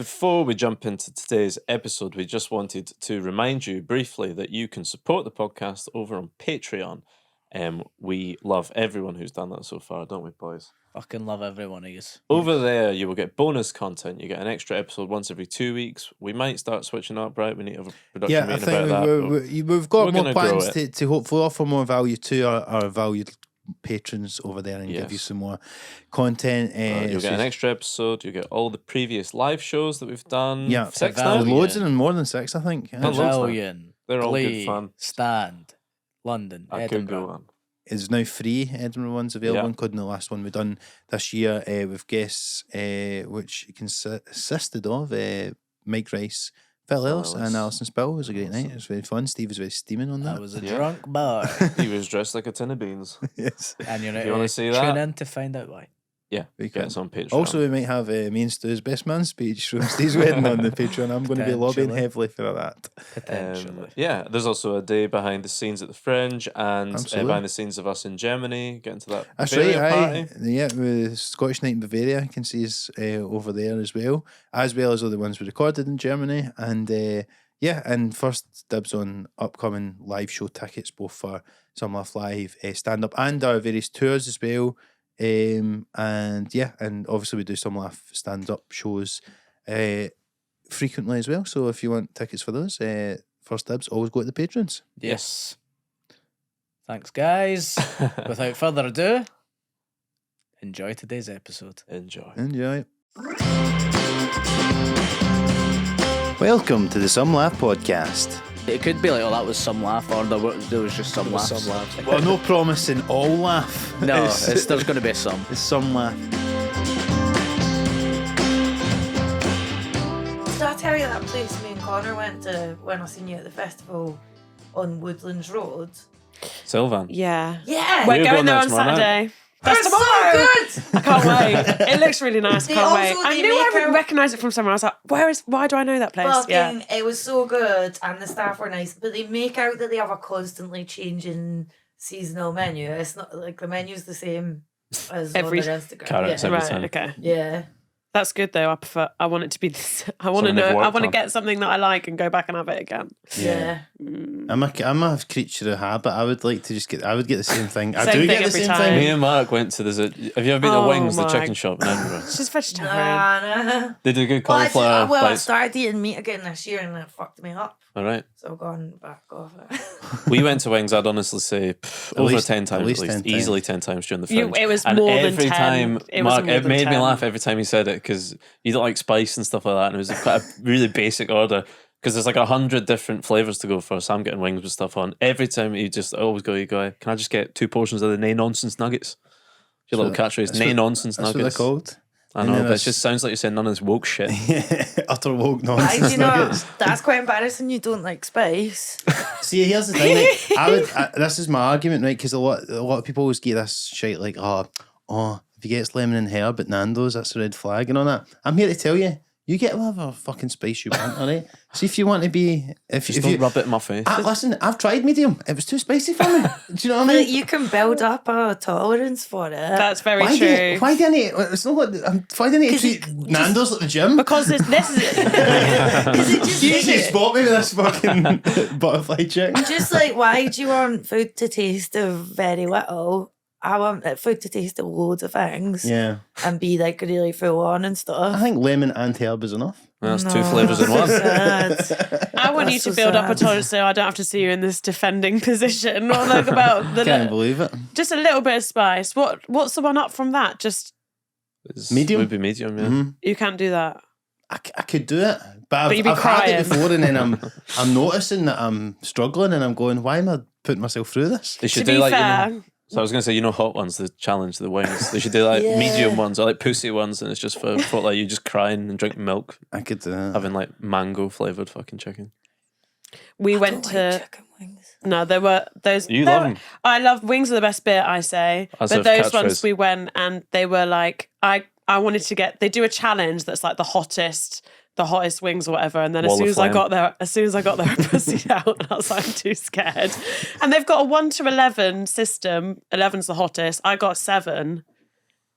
Before we jump into today's episode, we just wanted to remind you briefly that you can support the podcast over on Patreon. We love everyone who's done that so far, don't we, boys? Fucking love every one of you. Over there, you will get bonus content. You get an extra episode once every 2 weeks. We might start switching up, right? We need to have a production meeting about that. We've got more plans to hopefully offer more value to our valued patrons over there and give you some more content. You'll get an extra episode. You get all the previous live shows that we've done. Yeah, 6 now. Loads of them, more than 6, I think. Pavilion, they're all Glee, good fun. Stand, London, Edinburgh. Is now free. Edinburgh one's available, including the last one we've done this year with guests, which consisted of Mike Rice, Phil Ellis, and Alison Spill. It was a great night. It was very fun. Steve was very steaming on that. I was a drunk bar. He was dressed like a tin of beans. Yes. And you want to see that? Tune in to find out why. Yeah, get us on Patreon. Also, we might have me and Stu's best man speech from Steve's wedding on the Patreon. I'm going to be lobbying heavily for that. Potentially. There's also a day behind the scenes at the Fringe and behind the scenes of us in Germany. Getting to that. That's Bavaria right. Party. Yeah, with Scottish Night in Bavaria, you can see us over there as well as all the ones we recorded in Germany. And and first dibs on upcoming live show tickets, both for Some Laugh Live, stand up, and our various tours as well. And obviously we do Some Laugh stand up shows frequently as well. So if you want tickets for those, first dibs, always go to the patrons. Yes. Thanks, guys. Without further ado, enjoy today's episode. Enjoy. Welcome to the Some Laugh podcast. It could be like, oh, that was some laugh, or there was just some laughs. Well, no promising all laugh. No, there's going to be some. It's some laugh. Did I tell you that place me and Connor went to when I seen you at the festival on Woodlands Road? Sylvan. Yeah. Yeah. We're going there on tomorrow Saturday. That's tomorrow. so good. I can't wait. It looks really nice. They Can't wait. also- I they knew I make would recognise it from somewhere. I was like, why do I know that place? Fucking, it was so good and the staff were nice, but they make out that they have a constantly changing seasonal menu. It's not like the menu's the same as Every on their Instagram. carrots yeah. every Right, time. okay. Yeah. That's good though. I want it to be this. I want to Something they've know. I worked want to on. get something that I like and go back and have it again. Yeah. I'm a creature of habit. I would like to just get. I would get the same thing. I Same do thing get the every same time. thing. Me and Marc went to have you ever been to Oh Wings, the my- chicken shop in Edinburgh? It's just vegetarian. Nah. They do good Well, cauliflower I bites. started eating meat again this year and it fucked me up. All right. So I've gone back off it. We went to Wings, I'd honestly say over least- 10 times at least at least. 10 times. Easily 10 times during the Fringe. It was and more than every 10. time, It was Marc, more it than made me 10. laugh every time he said it because you don't like spice and stuff like that. And it was quite a really basic order because there's like 100 different flavours to go for. So I'm getting wings with stuff on. Every time you always go, can I just get 2 portions of the nay nonsense nuggets? Your little catchphrase, nay nonsense That's nuggets. what they're called. I And know, then but it there's- just sounds like you're saying none of this woke shit. Utter woke Why nonsense. do you know nuggets. that's quite embarrassing you don't like spice. See, here's the thing. Like, this is my argument, right? Because a lot of people always get this shit like, oh, if you get lemon and herb at Nando's, that's a red flag and all that. I'm here to tell you, you get whatever fucking spice you want, all right? See if you want to be, Just don't rub it in my face. listen, I've tried medium. It was too spicy for me. Do you know what I But mean? you can build up a tolerance for it. That's very Why true. do I need? It's not like why do I need to treat Nando's like the gym? Because this is You usually spot me with this fucking butterfly chicken. just like, why do you want food to taste of very little? I want food to taste of loads of things Yeah, and be like really full on and I stuff. think lemon and herb is enough. That's No, 2 flavours in one. that's sad. I want That's you to so build up a sad. tolerance so I don't have to see you in this defending position or like about the Can't believe it. just a little bit of spice. What's the one up from that? Just Medium? Would be medium, yeah. Mhm. you can't do that. I could do it, but you'd be I've had it crying. before, and then I'm noticing that I'm struggling, and I'm going, why am I putting myself through this? They should To do be like, fair, so I was going to say, hot ones, the challenge, the wings. They should do like Yeah. medium ones or like pussy ones and it's just for like you just crying and drink milk, I could do that. having like mango flavoured fucking chicken. we I went don't to like chicken wings. no, there were those. You there love were- them. I love wings are the best bit. I say, As but a those ones catchphrase. we went and they were like I wanted to get. They do a challenge that's like the hottest wings or whatever. And then Wall as soon of as I flame. got there, I pussied out and I was like, I'm too scared. And they've got a 1 to 11 system. 11's the hottest. I got 7.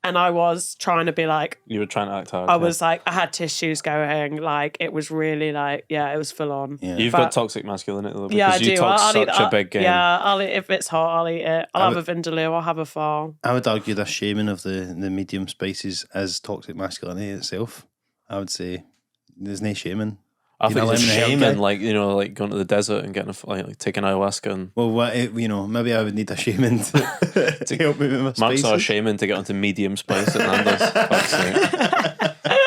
and I was trying to be like, You were trying to act hard. I was like, I had tissues going, like it was really like, it was full on. Yeah. You've But- got toxic masculinity though, because Yeah, I you do. talk I'll such eat, a big game. Yeah, I'll eat, if it's hot, I'll eat it. I'll have a vindaloo. I'll have a fall. I would argue the shaming of the medium spices as toxic masculinity itself. I would say there's no shaming. I You think know, it's lemon and herb shaming, guy. like, you know, like going to the desert and getting like taking ayahuasca and Well, maybe I would need a shaman to help me with my Mark's spices. not a shaman to get onto medium spice at Nando's. Fuck's sake.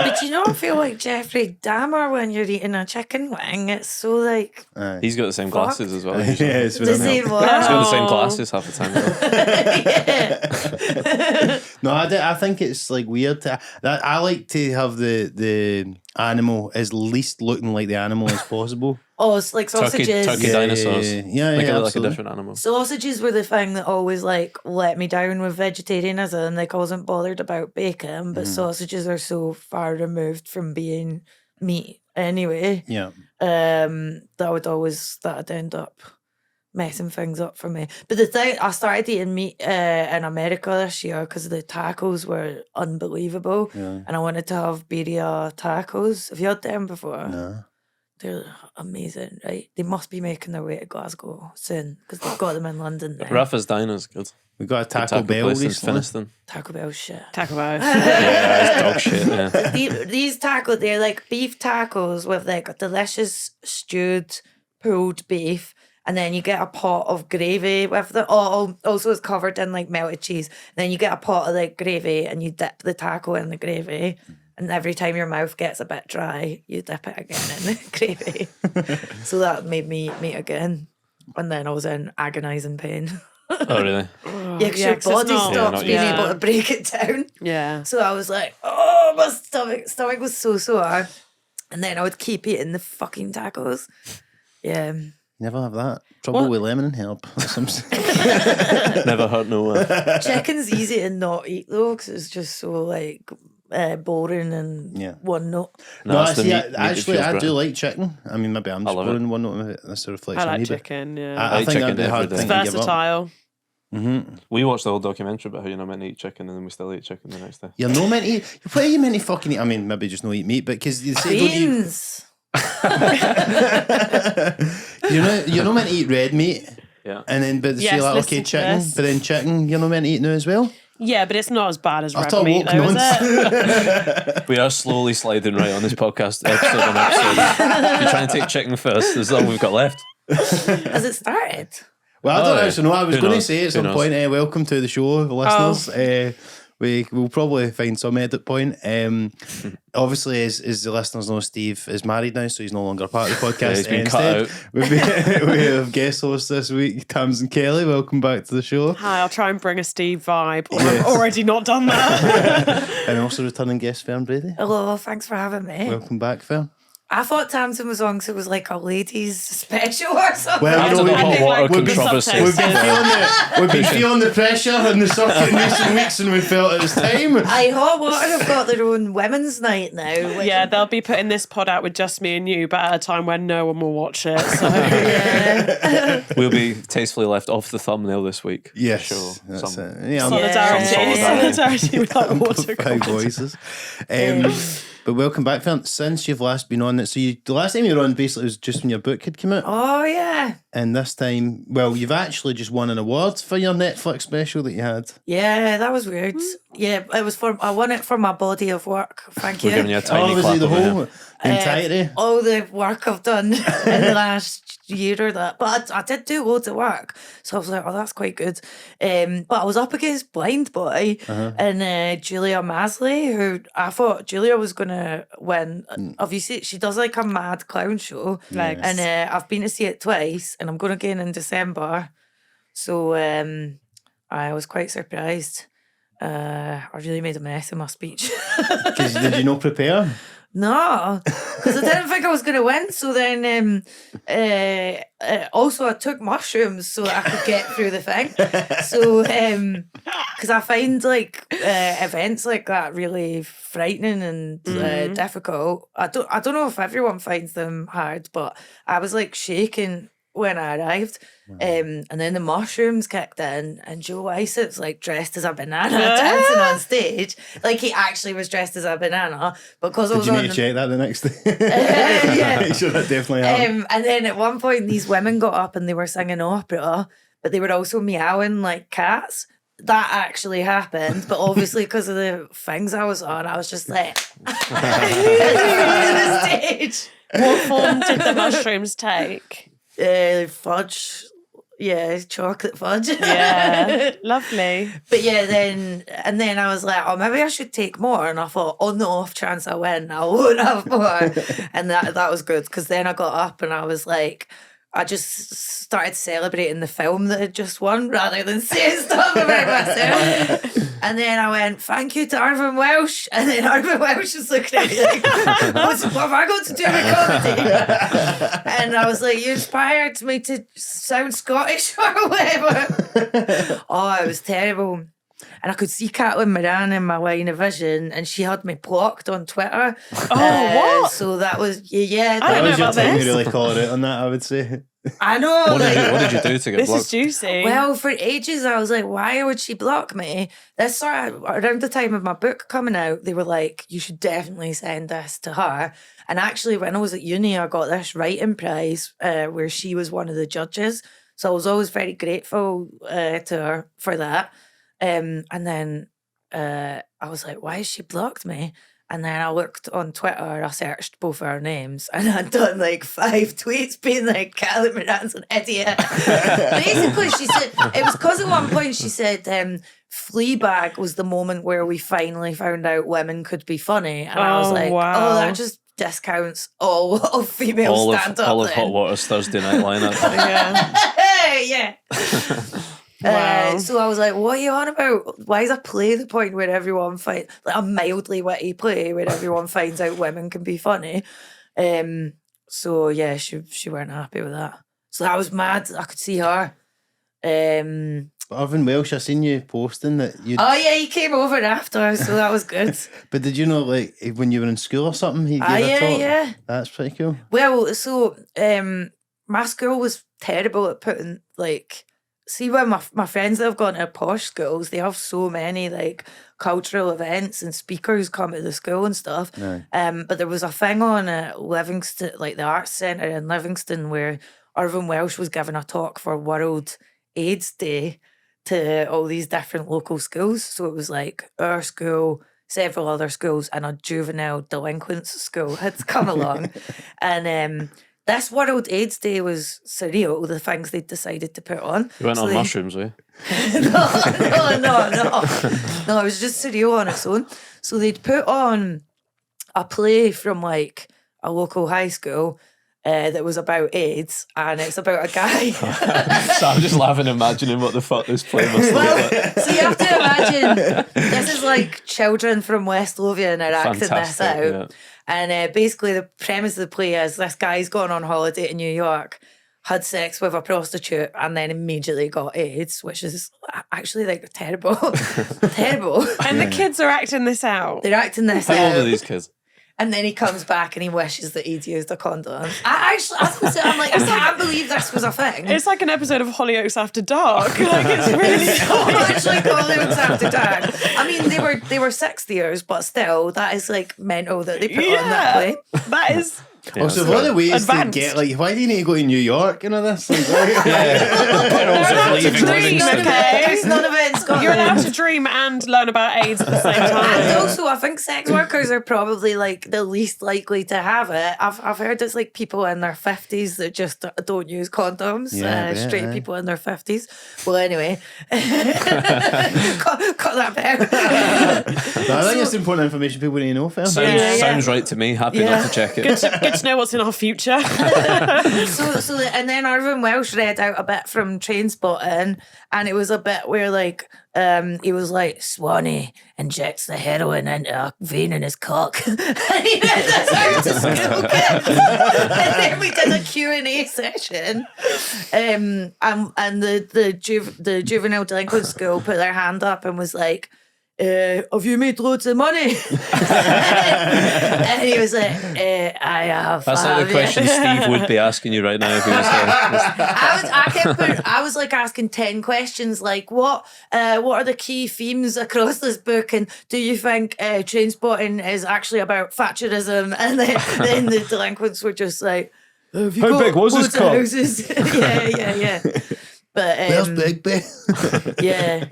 But you don't feel like Jeffrey Dahmer when you're eating a chicken wing. It's so like Aye. He's got the same Fuck. glasses as well. Yeah, usually. it's the what I same meant. one. He's got the same Oh. glasses half the time. though. No, I think it's like weird. I like to have the animal as least looking like the animal as possible. Oh, it's like sausages. turkey dinosaurs. Yeah, Like, yeah, like a absolutely. different animal. Sausages were the thing that always like let me down with vegetarianism. Like I wasn't bothered about bacon, but sausages are so far removed from being meat anyway. Yeah. That'd end up messing things up for me. But the thing, I started eating meat in America this year because the tacos were unbelievable, Yeah. and I wanted to have birria tacos. Have you had them before? No. They're amazing, right? They must be making their way to Glasgow soon because they've got them in London now. Rafa's Diner's good. We got a Good Taco Bell place in recently. Finiston. Taco Bell shit. Taco Bell. Yeah, it's dog shit. Yeah. These tacos, they're like beef tacos with like a delicious stewed pulled beef, and then you get a pot of gravy with them. Oh, also it's covered in like melted cheese. And then you get a pot of like gravy, and you dip the taco in the gravy. And every time your mouth gets a bit dry, you dip it again in the gravy. So that made me eat meat again. And then I was in agonising pain. Oh, really? Yeah, 'cause your 'cause it's body not- stops not being easy. able to break it down. Yeah. So I was like, oh, my stomach was so sore. And then I would keep eating the fucking tacos. Yeah. Never have that. Trouble What? with lemon and herb. Never hurt no one. Chicken's easy to not eat though, because it's just so like boring and Yeah. one note. No, it's the see, meat that actually, feels I do great. like chicken. I mean, maybe I'm I just love it. boring one note. That's a reflection I on like me, but chicken, yeah. I I eat think that'd chicken be a hard every thing day. to give up. Versatile. We watched the whole documentary about how you're not meant to eat chicken and then we still eat chicken the next day. You're no meant to eat. What are you meant to fucking eat? I mean, maybe just no eat meat, but because you say don't eat. Beans. You're not meant to eat red meat. Yeah. And then, but Yes, say like, listen okay, to chicken, this. but then chicken, you're not meant to eat now as well. Yeah, but it's not as bad as I red thought meat, woke though, is nonce. it? We are slowly sliding right on this podcast, episode on episode. You're trying to take chicken first. This is all we've got left. Has it started? Well, I don't Oh, yeah. actually know. I was Who going to knows? say at Who some knows? point, welcome to the show, listeners. We'll probably find some edit point. Obviously, as the listeners know, Steve is married now, so he's no longer part of the podcast. Yeah, he's been cut Instead, we have guest host this week, Tamsyn Kelly. Welcome back to the show. Hi, I'll try and bring a Steve vibe. I've already not done that. And also returning guest, Fern Brady. Hello, thanks for having me. Welcome back, Fern. I thought Tamsyn was on because it was like a ladies' special or something. Well, After you know, the we- hot think, water like, controversy. subtext. We've been feeling the pressure in the circuit in recent weeks, and we felt it was time. Hot Water have got their own women's night now. Which Yeah, they'll be putting this pod out with just me and you, but at a time when no one will watch it. So yeah. We'll be tastefully left off the thumbnail this week. Yes, Show that's some. it. Yeah, solidarity, solidarity. solidarity with that water Five competition. voices. But welcome back, Fern. Since you've last been on it, so the last time you were on basically was just when your book had come out, Oh yeah. and this time, well, you've actually just won an award for your Netflix special that you had. Yeah, that was weird. Yeah, it was I won it for my body of work. Thank you. We're giving you a tiny Obviously, clap the over whole here. the entirety. All the work I've done in the last year or that. But I did do loads of work. So I was like, oh, that's quite good. But I was up against Blind Boy and Julia Masley, who I thought Julia was going to win. Obviously, she does like a mad clown show. Legs. And I've been to see it twice and I'm going again in December. So I was quite surprised. I really made a mess of my speech. 'Cause did you not prepare? No, because I didn't think I was going to win. So then, also I took mushrooms so that I could get through the thing. So, because I find like events like that really frightening and difficult. I don't know if everyone finds them hard, but I was like shaking when I arrived. And then the mushrooms kicked in, and Joe Wycett's like dressed as a banana dancing on stage. Like he actually was dressed as a banana because I was Did you on need to check that the next day? yeah. Make sure that definitely happened. And then at one point, these women got up and they were singing opera, but they were also meowing like cats. That actually happened, but obviously because of the things I was on, I was just like the stage. What form did the mushrooms take? Fudge. Yeah, chocolate fudge. Yeah, lovely. But yeah, then I was like, oh, maybe I should take more. And I thought, on the off chance I win, I won't have more. And that was good because then I got up and I was like, I just started celebrating the film that had just won rather than saying stuff about myself. And then I went, thank you to Irvine Welsh. And then Irvine Welsh was looking at me like, what have I got to do with comedy? And I was like, you inspired me to sound Scottish or whatever. Oh, it was terrible. And I could see Caitlin Moran in my line of vision, and she had me blocked on Twitter. Oh, what? So that was, yeah. I don't That know was your about time this. to really call it out on that, I would say. I know. What did you do to get This blocked? is juicy. Well, for ages, I was like, why would she block me? This sort of, around the time of my book coming out, they were like, you should definitely send this to her. And actually, when I was at uni, I got this writing prize where she was one of the judges. So I was always very grateful to her for that. And then I was like, why has she blocked me? And then I looked on Twitter, I searched both our names, and I'd done like 5 tweets being like, Caitlin Moran's an idiot. Basically, she said, it was because at one point she said, Fleabag was the moment where we finally found out women could be funny. And I was like, wow. oh, that just discounts all of female all stand-up. of Hot Water's Thursday night lineup. Yeah. Yeah. Wow. So I was like, what are you on about? Why is a play the point where everyone finds, like a mildly witty play where everyone finds out women can be funny? So yeah, she weren't happy with that. So that was mad. I could see her. Irvine Welsh, I seen you posting that you. Oh yeah, he came over after, so that was good. But did you know, like, when you were in school or something, he gave a yeah, talk? yeah. That's pretty cool. Well, so my school was terrible at putting like. See, when my friends that have gone to posh schools, they have so many like cultural events and speakers come to the school and stuff. Aye. But there was a thing on at Livingston, like the Arts Centre in Livingston, where Irvine Welsh was giving a talk for World AIDS Day to all these different local schools. So it was like our school, several other schools, and a juvenile delinquents school had come along. And this World AIDS Day was surreal, the things they decided to put on. You went So on they- mushrooms, were you? No, it was just surreal on its own. So they'd put on a play from like a local high school that was about AIDS, and it's about a guy. So I'm just laughing, imagining what the fuck this play must look like. So you have to imagine this is like children from West Lothian are acting this Fantastic, out. yeah. And basically the premise of the play is this guy's gone on holiday to New York, had sex with a prostitute, and then immediately got AIDS, which is actually like terrible. Terrible. And the kids are acting this out. They're acting this How old are out. these kids? And then he comes back and he wishes that he'd used a condom. I'm like, I can't believe this was a thing. It's like an episode of Hollyoaks After Dark. Like, it's really so much like Hollyoaks After Dark. I mean, they were 60ers, but still, that is like mental that they put on that play. That is. Yeah, Also, so- what are the ways Advanced. to get, like, why do you need to go to New York and all this? Like, They're also allowed to leaving dream, Livingston. okay? There's none of it in Scotland. You're allowed to dream and learn about AIDS at the same And time. also, I think sex workers are probably like the least likely to have it. I've heard it's like people in their 50s that just don't use condoms. Yeah, I bet, straight aye. people in their 50s. Well, anyway, cut that bit. I think it's important information people need to know, Fern. Sounds, Yeah. sounds right to me. Happy Yeah. not to check it. Good to know what's in our future. And then Irvine Welsh read out a bit from Trainspotting, and it was a bit where like he was like, Swanee injects the heroin into a vein in his cock. And he read this out to school kids. And then we did a Q&A session. And the juvenile delinquent school put their hand up and was like, have you made loads of money? And he was like, I have. That's like the question Steve would be asking you right now if he was I was like asking 10 questions, like what are the key themes across this book, and do you think Trainspotting is actually about Thatcherism? And then the delinquents were just like, have you How got big was loads his of cock? houses? yeah. But There's Big Ben. yeah,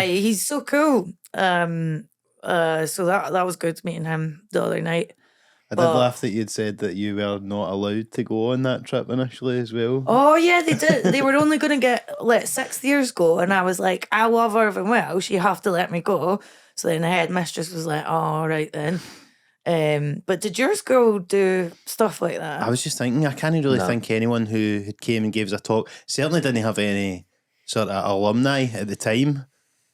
he's so cool. So that was good meeting him the other night. I did laugh that you'd said that you were not allowed to go on that trip initially as well. Oh yeah, they did. They were only going to let 6th years go, and I was like, I love Irvine Welsh. You have to let me go. So then the headmistress was like, oh, all right then. But did your school do stuff like that? I was just thinking, I can't really think anyone who had came and gave us a talk certainly didn't have any sort of alumni at the time.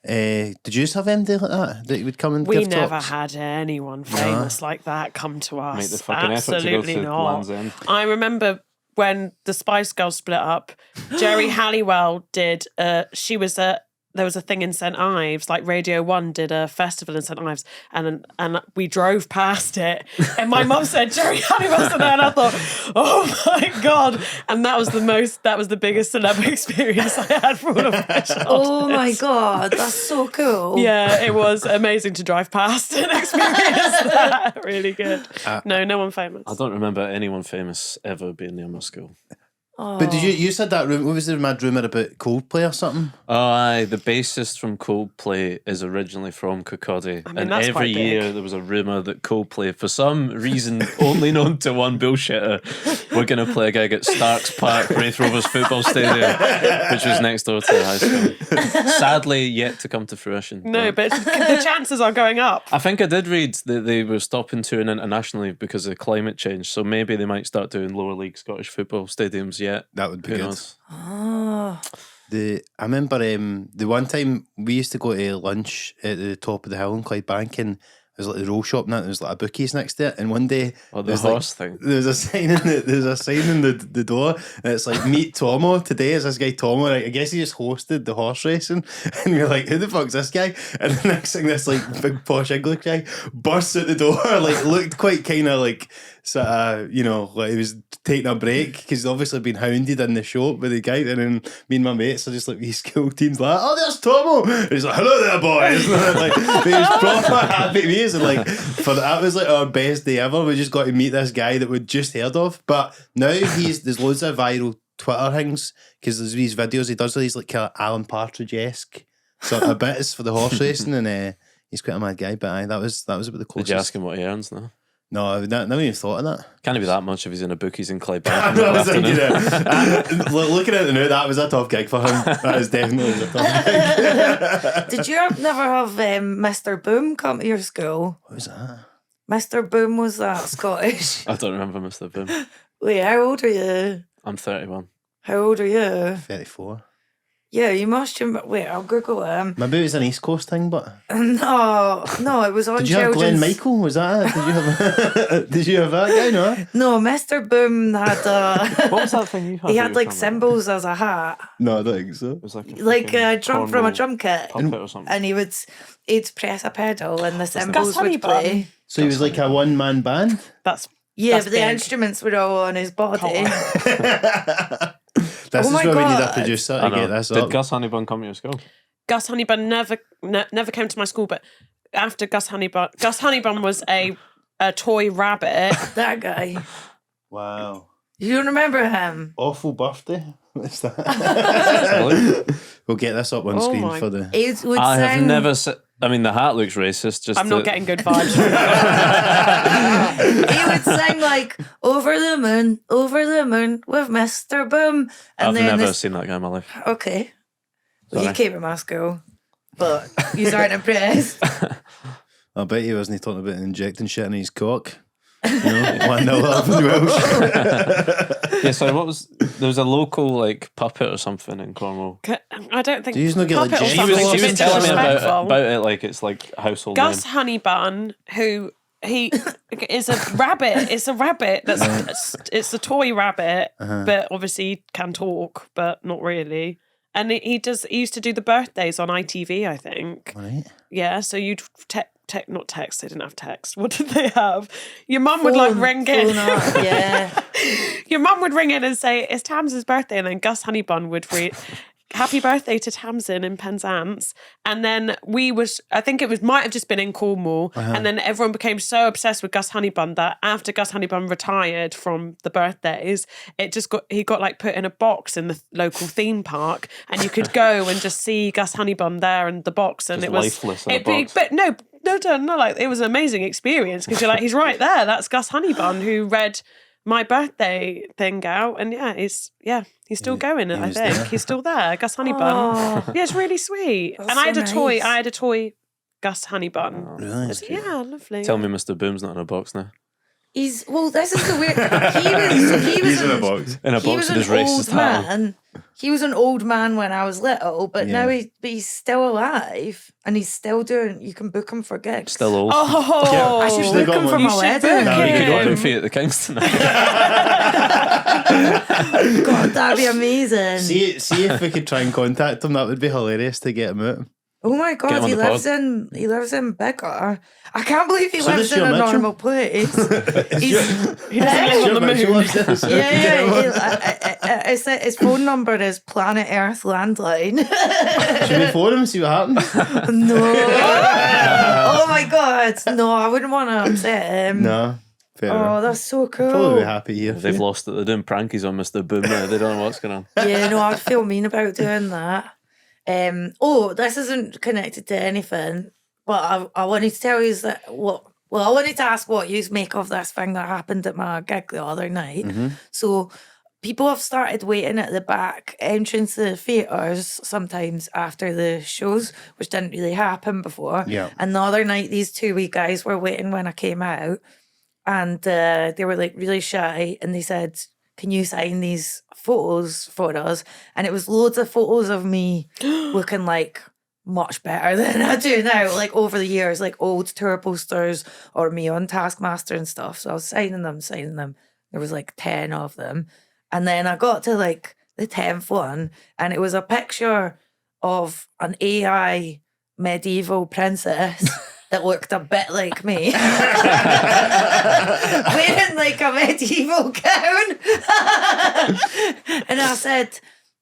Did you just have anybody like that would come and We give never talks? had anyone famous like that come to us. Make the fucking effort to go Absolutely to not. Land's End. I remember when the Spice Girls split up, Jerry Halliwell did. There was a thing in St Ives, like Radio 1 did a festival in St Ives, and we drove past it, and my mum said Jerry Halliwell's there, and I thought, oh my God, and that was the biggest celeb experience I had for all of my childhood. Oh my God, that's so cool. Yeah, it was amazing to drive past and experience that. Really good. No one famous. I don't remember anyone famous ever being near my school. But did you said that room? What was the mad rumour about Coldplay or something? Oh, aye, the bassist from Coldplay is originally from Kirkcaldy. I mean, and that's every quite big. year there was a rumour that Coldplay, for some reason only known to one bullshitter, were going to play a gig at Starks Park, Wraith Rovers football stadium, which was next door to the high school. Sadly, yet to come to fruition. No, but the chances are going up. I think I did read that they were stopping touring internationally because of climate change, so maybe they might start doing lower league Scottish football stadiums yet. That would be Who good. knows? Oh. I remember the one time we used to go to lunch at the top of the hill in Clydebank, and there was like the roll shop and that, there was like a bookies next to it, and one day Oh, the there's horse thing. There's a sign in the door, and it's like, meet Tomo. Today is this guy Tomo. Like, I guess he just hosted the horse racing, and we're like, who the fuck's this guy? And the next thing, this like big posh English guy bursts out the door, like looked quite kind of like sort of, like he was taking a break because he's obviously been hounded in the shop with the guy, and then me and my mates are just like, these school teams like, oh, there's Tomo. And he's like, hello there, boys. Like, he was proper happy with us, and like that was like our best day ever. We just got to meet this guy that we'd just heard of, but now there's loads of viral Twitter things because there's these videos he does, these like kind of Alan Partridge-esque sort of bits for the horse racing, and he's quite a mad guy. But that was about the closest. Did you ask him what he earns now? No, I've never even thought of that. Can't be that much if he's in a bookies in Clydebank. I was thinking looking at it now, that was a tough gig for him. That is definitely a tough gig. Did you never have Mr. Boom come to your school? What was that? Mr. Boom was that Scottish? I don't remember Mr. Boom. Wait, how old are you? I'm 31. How old are you? 34. Yeah, you must. Wait, I'll Google him. Maybe it was an East Coast thing, but No, it was on did you have children's. Glenn Michael? Was that it? Did you have did you have that guy? No, No, Mr. Boom had What was that thing you had? he that had you like found? cymbals as a hat, no, I don't think so. It was like like a drum from a cornwall drum kit, puppet or something. and he'd press a pedal and the Gus cymbals would Honeybun. play. So he was like a one-man band. That's Yeah, That's but the big. instruments were all on his body. This Oh is my where we need a God. producer I to know. get this Did up. Gus Honeybun come to your school? Gus Honeybun never came to my school, but after Gus Honeybun was a toy rabbit. That guy. Wow. You don't remember him? Awful birthday. What's that? We'll get this up on Oh screen my- for the... He would I have sing. never seen... I mean, the hat looks racist. Just I'm not the- getting good vibes. He would sing like "Over the Moon" with Mr. Boom, and I've then never seen that guy in my life. Okay, well, you Sorry. came to my school, but you aren't impressed. I bet he wasn't talking about injecting shit in his cock. 1-0 Irvine Welsh. Yeah, sorry, there was a local like puppet or something in Cornwall. I don't think. Do you not get Puppet or legit- She something was, is a she bit was telling me disrespectful. about it like it's like a household Gus name. Honeybun, who he is a rabbit. It's a rabbit. It's a toy rabbit, but obviously he can talk, but not really. And he used to do the birthdays on ITV, I think. Right. yeah, so you'd not text, they didn't have text. What did they have? Your mum would like ring in. Yeah. Your mum would ring in and say, it's Tamsyn's birthday. And then Gus Honeybun would read, happy birthday to Tamsyn in Penzance. And then I think might have just been in Cornwall. And then everyone became so obsessed with Gus Honeybun that after Gus Honeybun retired from the birthdays, he got like put in a box in the local theme park, and you could go and just see Gus Honeybun there in the box. And Just it was lifeless in a box. But no, like it was an amazing experience because you're like, he's right there. That's Gus Honeybun who read my birthday thing out, and he's still going. I think he's still there. Gus Honeybun. Yeah, it's really sweet. That's and I had so a toy. nice. I had a toy Gus Honeybun. Really? Yeah, lovely. Tell me Mr. Boom's not in a box now. This is the weird. He was He's in a box. In a He box was with his an racist old hat on. man. He was an old man when I was little, but Yeah. now he's still alive and he's still doing. You can book him for gigs. Still old. Oh, I should Should've book got him for one. my You should wedding. book You him. could open for you at the Kingston. God, that'd be amazing. See if we could try and contact him. That would be hilarious to get him out. Oh my Get God, him on he the lives in Bigger. I can't believe he So lives does in a your Mitchell? normal place. he doesn't live on the moon. His phone number is Planet Earth landline. Should we phone him and see what happens? No. Oh my God. No, I wouldn't want to upset him. No. Fair Oh, enough. that's so cool. Probably be happy here. They've lost it. They're doing prankies on Mr. Boom now. They don't know what's going on. Yeah, no, I'd feel mean about doing that. This isn't connected to anything, but I wanted to tell you that I wanted to ask what you make of this thing that happened at my gig the other night. So people have started waiting at the back entrance to the theatres sometimes after the shows, which didn't really happen before. Yeah. And the other night, these two wee guys were waiting when I came out, and they were like really shy, and they said, can you sign these photos for us? And it was loads of photos of me looking like much better than I do now, like over the years, like old tour posters or me on Taskmaster and stuff. So I was signing them. There was like 10 of them. And then I got to like the 10th one, and it was a picture of an AI medieval princess that looked a bit like me. Wearing like a medieval gown. And I said,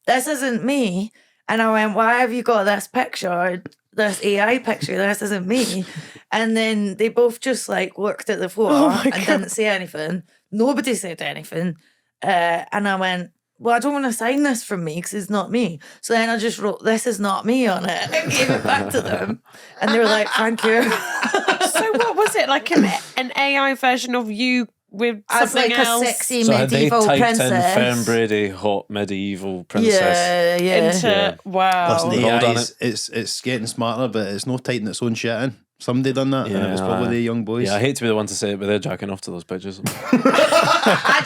this isn't me. And I went, why have you got this picture, this AI picture? This isn't me. And then they both just like looked at the floor and didn't say anything. Nobody said anything. And I went, well, I don't want to sign this from me because it's not me. So then I just wrote, this is not me on it, and gave it back to them. And they were like, thank you. So what was it, like an AI version of you with As something like else? a sexy So had they medieval typed princess. in Fern Brady, hot medieval princess? Yeah. Into wow. Listen, We've all AI, done it's getting smarter, but it's not typing its own shit in. Somebody done that, and it was Yeah. probably the young boys. Yeah, I hate to be the one to say it, but they're jacking off to those pictures. I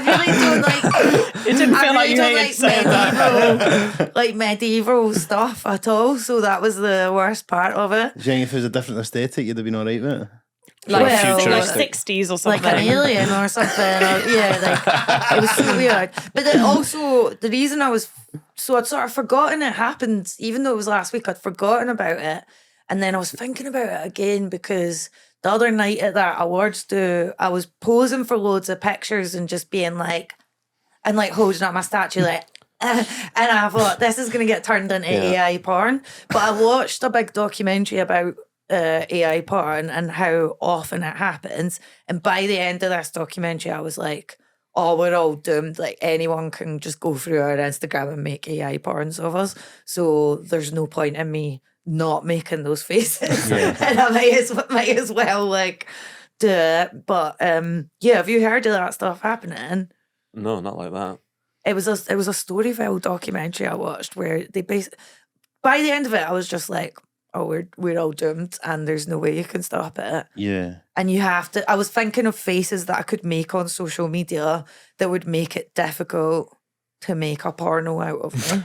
really don't like. It didn't feel I like really you don't hated like saying that. medieval stuff at all. So that was the worst part of it. Do you think if it was a different aesthetic, you'd have been all right with it? Like, Well, like futuristic. 60s or something. Like an alien or something. It was so weird. But then also, the reason I'd sort of forgotten it happened, even though it was last week, I'd forgotten about it. And then I was thinking about it again because the other night at that awards do, I was posing for loads of pictures and just being like, and like holding up my statue like, and I thought, this is going to get turned into AI porn. But I watched a big documentary about AI porn and how often it happens. And by the end of this documentary, I was like, oh, we're all doomed. Like anyone can just go through our Instagram and make AI porns of us. So there's no point in me not making those faces. And I might as well like do it. But have you heard of that stuff happening? No, not like that. It was a Storyville documentary I watched where they by the end of it, I was just like, oh, we're all doomed and there's no way you can stop it. Yeah. And you have to, I was thinking of faces that I could make on social media that would make it difficult to make a porno out of me.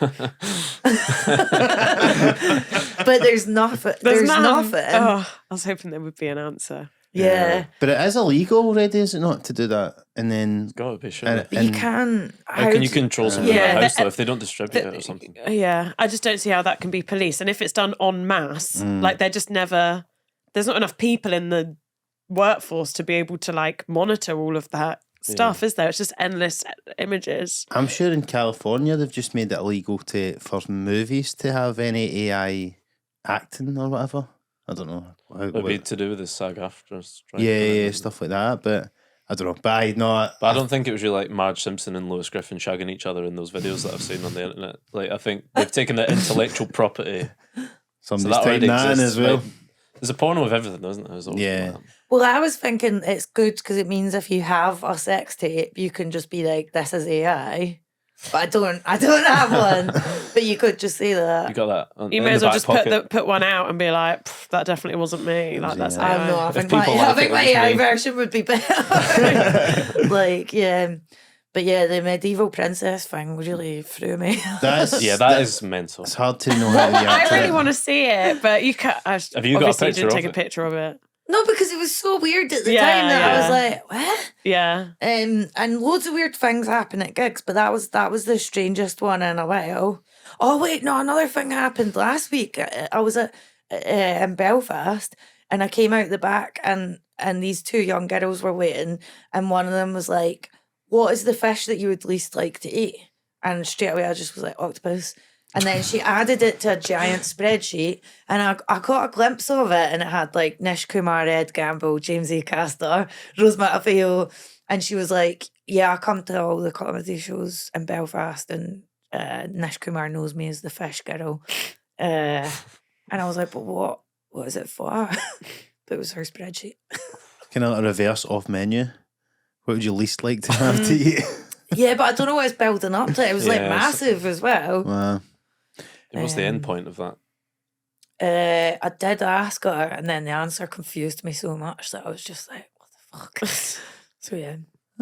But there's nothing. There's none. nothing. Oh, I was hoping there would be an answer. Yeah. But it is illegal already, is it not, to do that? And then It's got to be, sure. But you can. How can you control someone in Yeah, their house the- though if they don't distribute it or something? Yeah, I just don't see how that can be policed. And if it's done en masse, like they're just never, there's not enough people in the workforce to be able to like monitor all of that stuff, is there? It's just endless images. I'm sure in California they've just made it illegal for movies to have any AI acting or whatever. I don't know. It'd be to do with the SAG-AFTRA strike. Yeah, stuff like that. But I don't know. But I don't think it was really like Marge Simpson and Lois Griffin shagging each other in those videos that I've seen on the internet. Like, I think they've taken the intellectual property. Somebody's taking that in as well. Like, there's a porno of everything, isn't there? Yeah. Well, I was thinking it's good because it means if you have a sex tape, you can just be like, "This is AI." But I don't have one. But you could just say that. You got that. You may as well just put one out and be like, "That definitely wasn't me." Like that's I don't know. AI. I think people like it, my it's AI me. version would be better. Like, yeah. But yeah, the medieval princess thing really threw me. That is mental. It's hard to know how to react I to really it. want to see it, but you can't. Have you got a obviously picture didn't of take a it? picture of it. No, because it was so weird at the Yeah, time that I was yeah. like, what? Yeah. And loads of weird things happen at gigs, but that was the strangest one in a while. Oh wait, no, another thing happened last week. I was in Belfast, and I came out the back, and these two young girls were waiting, and one of them was like, "What is the fish that you would least like to eat?" And straight away I just was like, "Octopus." And then she added it to a giant spreadsheet, and I caught a glimpse of it, and it had like Nish Kumar, Ed Gamble, James A. Castor, Rose Matafeo, and she was like, "Yeah, I come to all the comedy shows in Belfast, and Nish Kumar knows me as the fish girl." And I was like, "But what is it for?" But it was her spreadsheet. Kind of a reverse off menu. What would you least like to have to eat? Yeah, but I don't know what it's building up to. It was like Yeah, massive as well. Wow. What's the end point of that? I did ask her, and then the answer confused me so much that I was just like, "What the fuck?" So yeah,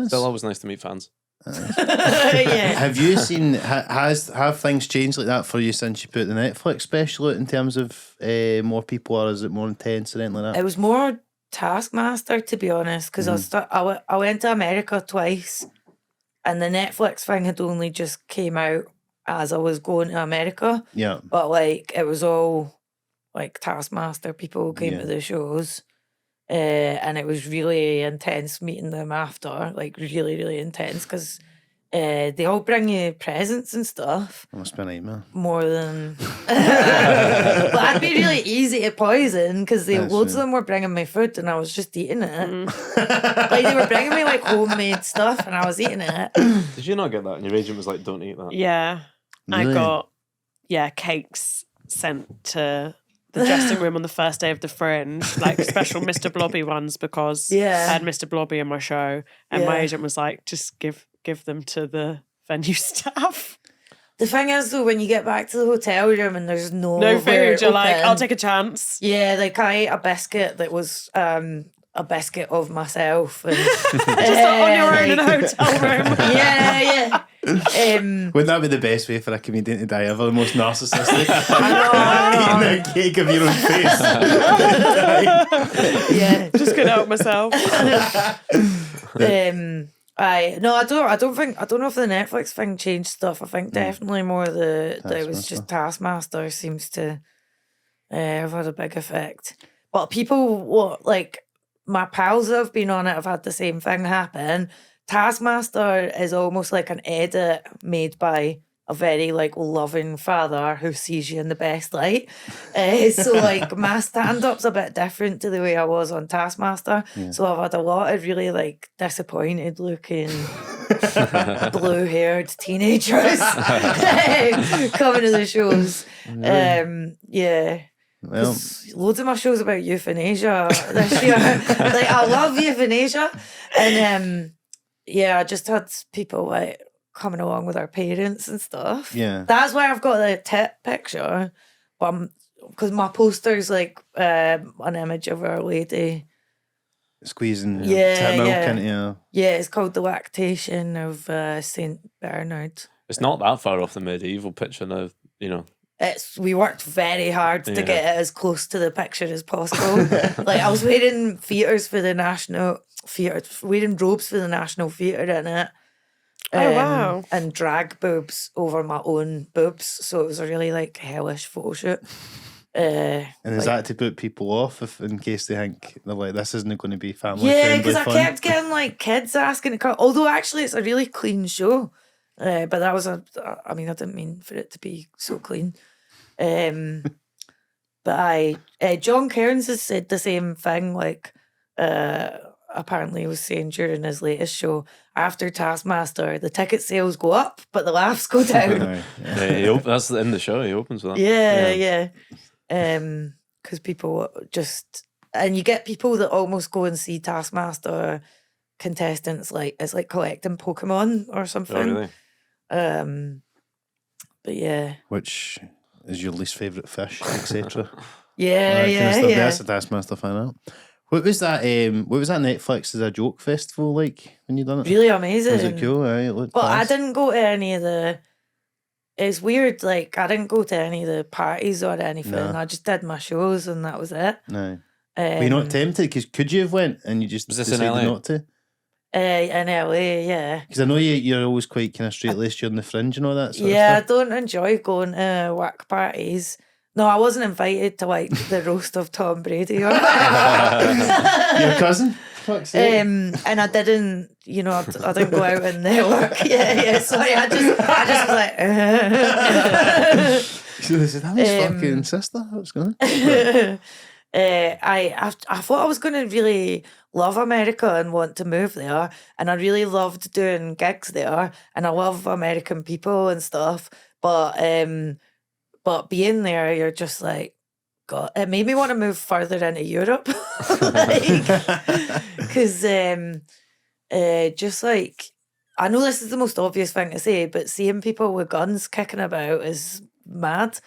Still always nice to meet fans. yeah. Have you seen, have things changed like that for you since you put the Netflix special out in terms of more people, or is it more intense or anything like that? It was more Taskmaster, to be honest, because I went to America twice, and the Netflix thing had only just came out as I was going to America. Yeah. But like it was all like Taskmaster people came to the shows. And it was really intense meeting them after, like really, really intense, because they all bring you presents and stuff. That must be a nightmare. More than, but I'd be really easy to poison because loads of them were bringing me food and I was just eating it. Like they were bringing me like homemade stuff and I was eating it. Did you not get that? And your agent was like, "Don't eat that." Yeah. Really? I got cakes sent to the dressing room on the first day of the Fringe, like special Mr. Blobby ones, because I had Mr. Blobby in my show, and my agent was like, "Just give them to the venue staff." The thing is though, when you get back to the hotel room and there's no food, you're like, open, "I'll take a chance." Yeah, like I ate a biscuit that was a biscuit of myself, and Just on your own in a hotel room. yeah. Wouldn't that be the best way for a comedian to die ever? The most narcissistic. I know. Eating a cake of your own face. Yeah. Just couldn't help myself. I don't know if the Netflix thing changed stuff. I think definitely more that it was just Taskmaster seems to have had a big effect. But people, like my pals that have been on it have had the same thing happen. Taskmaster is almost like an edit made by a very like loving father who sees you in the best light. So like my stand-up's a bit different to the way I was on Taskmaster. Yeah. So I've had a lot of really like disappointed looking blue-haired teenagers coming to the shows. Yeah. Well, loads of my shows about euthanasia this year. Like I love euthanasia. And I just had people like coming along with our parents and stuff. Yeah. That's why I've got the tit picture. But because my poster's like an image of Our Lady. Squeezing tit milk into you. Yeah, it's called The Lactation of St. Bernard. It's not that far off the medieval picture now, you know. We worked very hard to get it as close to the picture as possible. Like I was wearing theatres for the National Theatre, wearing robes for the National Theatre in it. Wow. And drag boobs over my own boobs. So it was a really like hellish photo shoot. And is like- that to put people off if in case they think they're like, this isn't going to be family Yeah, friendly because I fun? kept getting like kids asking to come. Although actually it's a really clean show. But that was I didn't mean for it to be so clean. But John Cairns has said the same thing. Like, apparently he was saying during his latest show, after Taskmaster, the ticket sales go up, but the laughs go down. Aye, yeah. Yeah, that's the end of the show. He opens with that. Yeah. Because people just, and you get people that almost go and see Taskmaster contestants like it's like collecting Pokemon or something. Oh, really? But yeah. Which is your least favourite fish, etc. Yeah. That's a Taskmaster fan out. What was that Netflix as a joke festival like when you done it? Really amazing. Was it cool? Aye, it looked Well, I class. didn't go to any of the. It's weird. Like I didn't go to any of the parties or anything. No. I just did my shows and that was it. No. Were you not tempted? Because could you have went and you just Was this in decided LA? not to? In LA, yeah. Because I know you're always quite kind of straight-laced during the fringe and all that sort Yeah, I of stuff. don't enjoy going to work parties. No, I wasn't invited to like the roast of Tom Brady or Your cousin? Fuck's sake. and I didn't, I didn't go out and network. Yeah. Sorry, I just was like. So this is that his fucking sister. What's going on? I thought I was going to really love America and want to move there, and I really loved doing gigs there, and I love American people and stuff. But being there, you're just like, God, it made me want to move further into Europe, because just like I know this is the most obvious thing to say, but seeing people with guns kicking about is mad.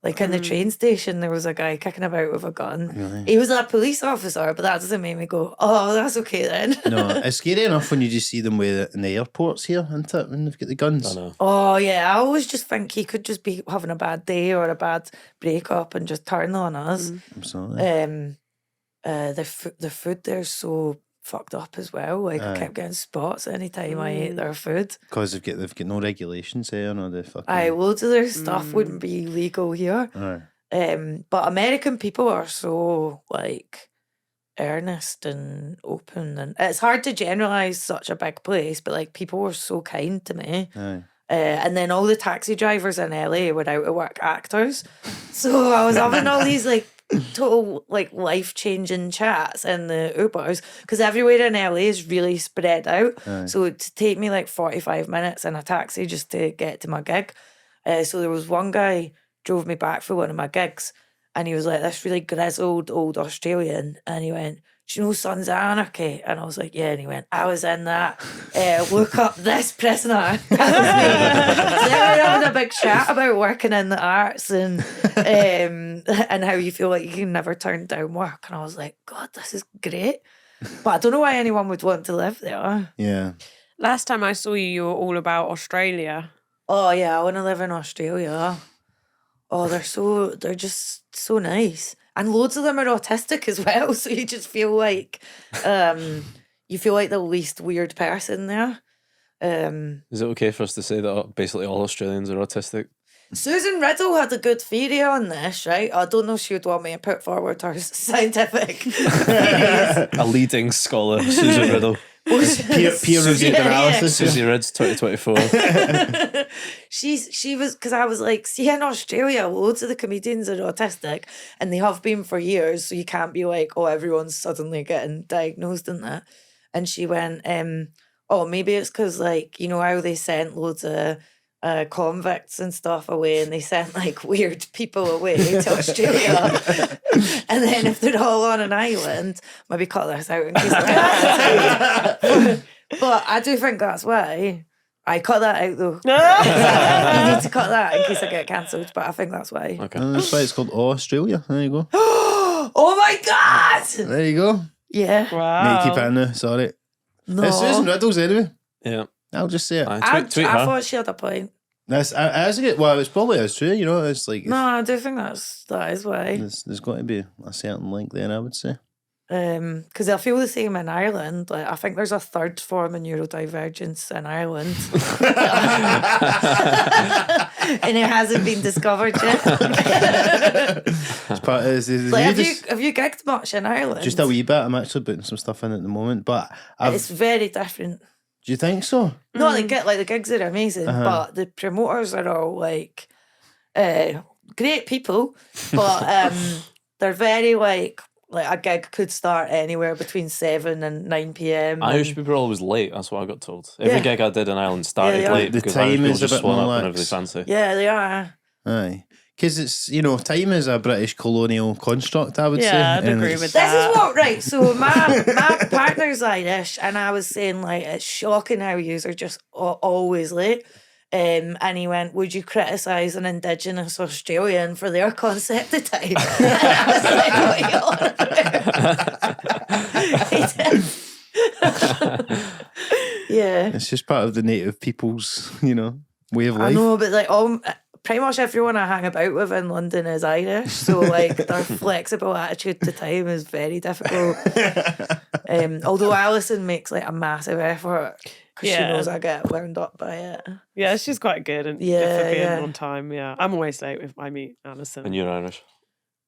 Like in the train station, there was a guy kicking about with a gun. Really? He was a police officer, but that doesn't make me go, oh, that's okay then. No, it's scary enough when you just see them with it in the airports here, isn't it? When they've got the guns. I know. Oh, yeah. I always just think he could just be having a bad day or a bad breakup and just turn on us. Absolutely. The food there's so fucked up as well. Like I kept getting spots anytime I ate their food. Because they've got no regulations here, no the fucking. Aye, loads of their stuff wouldn't be legal here. Aye. But American people are so like earnest and open, and it's hard to generalize such a big place, but like people were so kind to me. Aye. And then all the taxi drivers in LA were out of work actors, so I was having all these like total like life-changing chats in the Ubers, because everywhere in LA is really spread out. So to take me like 45 minutes in a taxi just to get to my gig. So there was one guy drove me back for one of my gigs, and he was like this really grizzled old Australian, and he went, do you know Sons of Anarchy? And I was like, yeah. And he went, I was in that. Look up this prisoner. That was me. So they were having a big chat about working in the arts and how you feel like you can never turn down work. And I was like, God, this is great. But I don't know why anyone would want to live there. Yeah. Last time I saw you were all about Australia. Oh yeah, I want to live in Australia. Oh, they're just so nice. And loads of them are autistic as well, so you just feel like the least weird person there. Is it okay for us to say that basically all Australians are autistic? Susan Riddle had a good theory on this, right? I don't know if she would want me to put forward her scientific theories. A leading scholar, Susan Riddle. Peer reviewed analysis. Susie Ridd's 2024. She was, because I was like, see, in Australia, loads of the comedians are autistic, and they have been for years, so you can't be like, oh, everyone's suddenly getting diagnosed in that. And she went, oh, maybe it's because, like, you know how they sent loads of convicts and stuff away, and they sent like weird people away to Australia, and then if they're all on an island, maybe cut this out in case I get cancelled. But I do think that's why. I cut that out though. You need to cut that in case I get cancelled, but I think that's why. Okay. And that's why it's called Australia. There you go. Oh my God! There you go. Yeah. Wow. Mate, keep it in there. Sorry. No. It's Susan Riddle's anyway. Yeah. I'll just say it. Aye, I tweet I her. thought she had a point. That's as it. Well, it's probably as true. You know, it's like No, I do think that is why. there's got to be a certain link there. I would say. Because I feel the same in Ireland. Like I think there's a third form of neurodivergence in Ireland, and it hasn't been discovered yet. It's part of, Like, have you gigged much in Ireland? just a wee bit. I'm actually putting some stuff in at the moment, but It's very different. do you think so? No, the gigs are amazing, but the promoters are all like great people, but they're very like a gig could start anywhere between 7 and 9 p.m. Irish people are always late. That's what I got told. Every gig I did in Ireland started they are. late The because time Irish people is a just bit swan more up whenever they lax. fancy. Yeah, they are. Aye. Because it's, time is a British colonial construct, I would say. Yeah, I'd And agree it's- with This that. is what, right? So my partner's Irish, and I was saying like it's shocking how yous are just always late. And he went, "Would you criticise an Indigenous Australian for their concept of time?" And I was like, "What?" Yeah, It's just part of the native people's, way of I life. know, but like pretty much everyone I hang about with in London is Irish, so like their flexible attitude to time is very difficult. Although Alison makes like a massive effort because she Yeah. knows I get wound up by it. Yeah, she's quite good and Yeah, good for being yeah. on time. Yeah, I'm always late if I meet Alison. And you're Irish.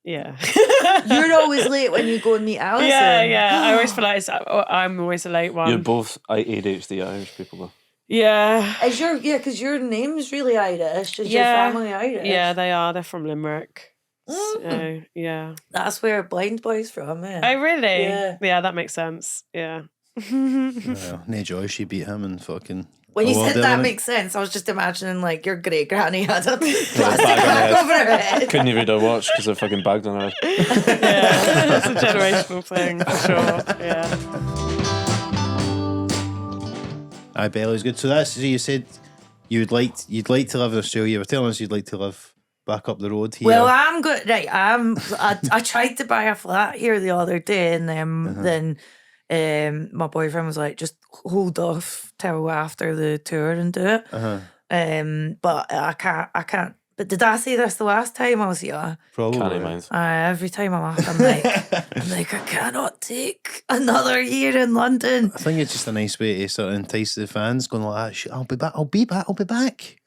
Yeah. You're always late when you go and meet Alison. Yeah. I always feel like I'm always a late one. You're both ADHD Irish people, though. Yeah. Because your name's really Irish. Is Yeah. your family Irish? Yeah, they are. They're from Limerick. So, yeah. That's where Blind Boy's from, eh? Oh, really? Yeah. That makes sense. Yeah. Well, no joy, she beat him and fucking. When you awarded said that him. makes sense, I was just imagining like your great granny had a plastic bag on bag her over her head. Couldn't even read her watch because I fucking bagged on her. Yeah. That's a generational thing for sure. Yeah. Aye, Bella's good. So you said you'd like to live in Australia. You were telling us you'd like to live back up the road here. Well, I'm good. Right, I tried to buy a flat here the other day, and then my boyfriend was like, "Just hold off till after the tour and do it." But I can't. But did I say this the last time I was here? Probably. Can't mind. Every time I'm off, I'm like, I cannot take another year in London. I think it's just a nice way to sort of entice the fans, going like, I'll be back.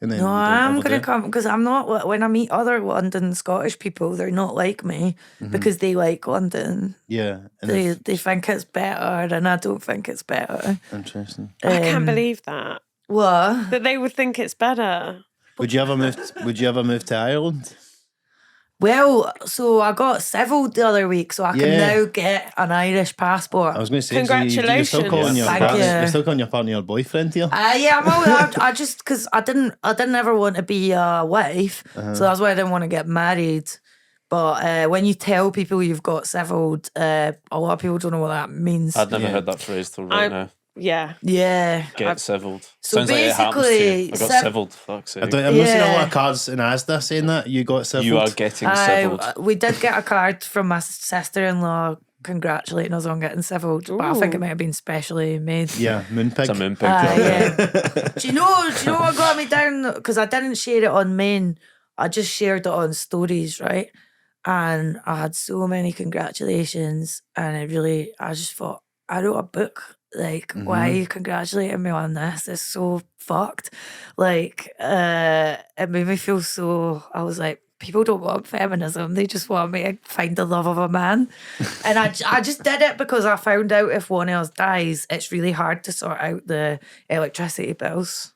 And then No, you don't I'm ever going to do. come because I'm not. When I meet other London Scottish people, they're not like me because they like London. Yeah, and They think it's better, and I don't think it's better. interesting. I can't believe that. What? That they would think it's better. Would you ever move to Ireland? Well, so I got civilled the other week, so I can Yeah. now get an Irish passport. I was going to say, Congratulations. So you're still calling your Thank partner, you. you're still calling your partner your boyfriend here. Yeah, I just because I didn't ever want to be a wife, so that's why I didn't want to get married. But when you tell people you've got civilled, a lot of people don't know what that means. I'd never heard that phrase till right now. Yeah. Yeah. Get civilled. So Sounds like it happens to you. I basically, got civilled. Fuck's sake. I'm not seeing a lot Yeah. of cards in Asda saying that you got civilled. You are getting civilled. We did get a card from my sister-in-law congratulating us on getting civilled, but I think it might have been specially made. Yeah, moonpig. It's a moon pig. Yeah. Do you know what got me down? Because I didn't share it on main. I just shared it on stories, right? And I had so many congratulations, and I just thought, I wrote a book. Like, why are you congratulating me on this? It's so fucked. Like, it made me feel so. I was like, people don't want feminism. They just want me to find the love of a man. And I just did it because I found out if one of us dies, it's really hard to sort out the electricity bills.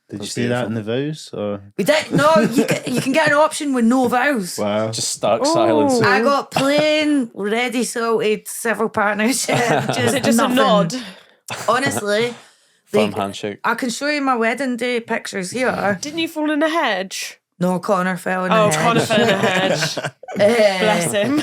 Did you say that in the vows? Or? We did. No, you can get an option with no vows. Wow. Just stark silence. I got plain, ready sorted civil partnership. Is it just nothing. a nod? Honestly. Firm handshake. I can show you my wedding day pictures here. Didn't you fall in a hedge? No, Connor fell in the Oh, hedge. Connor fell in a hedge. Bless him.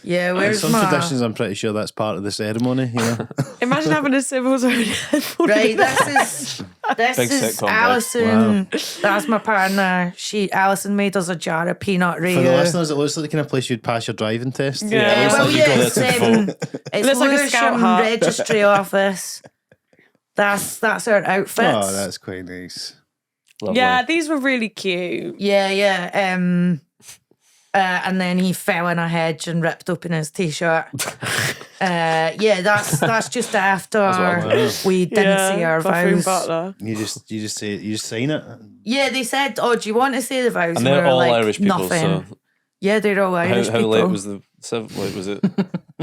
Yeah, where's Some my... traditions, I'm pretty sure that's part of the ceremony, you know. Imagine having a civil zone head fall in Right, a hedge. this Big is sitcom, Alison. That's my partner. Alison made us a jar of peanut For the Rio. listeners, it looks like the kind of place you'd pass your driving test. Yeah. looks Well, like you yeah, go there it's, to vote. it's Looks like a scout Lewisham hat. Registry Office. That's our outfits. Oh, that's quite nice. Lovely. Yeah, these were really cute. Yeah. And then he fell in a hedge and ripped open his t-shirt. That's just after we didn't see our Buffoon vows. Butler. You just sign it. Yeah, they said, "Oh, do you want to say the vows?" And we they're were all like, Irish people, nothing. so Yeah, they're all Irish how people. late was the late was it?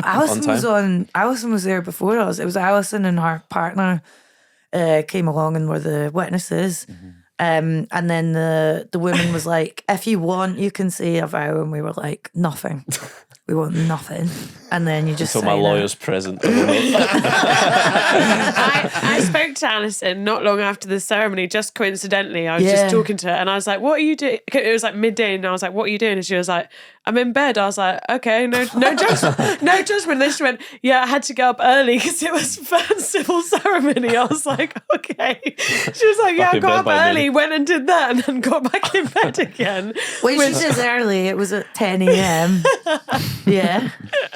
Alison was there before us. It was Alison and her partner came along and were the witnesses. And then the woman was like, "If you want, you can say a vow," and we were like, "Nothing. We want nothing." And then you just So my sign it. lawyer's present. I spoke to Alison not long after the ceremony, just coincidentally. I was just talking to her and I was like, "What are you doing?" It was like midday and I was like, "What are you doing?" And she was like, "I'm in bed." I was like, "Okay, no judgment." No judgment. And then she went, "Yeah, I had to get up early because it was Fern's civil ceremony." I was like, "Okay." She was like, "Yeah, I Back in got bed up by early, noon. went and did that and then got back in bed again." When she says early, it was at 10 a.m. Yeah.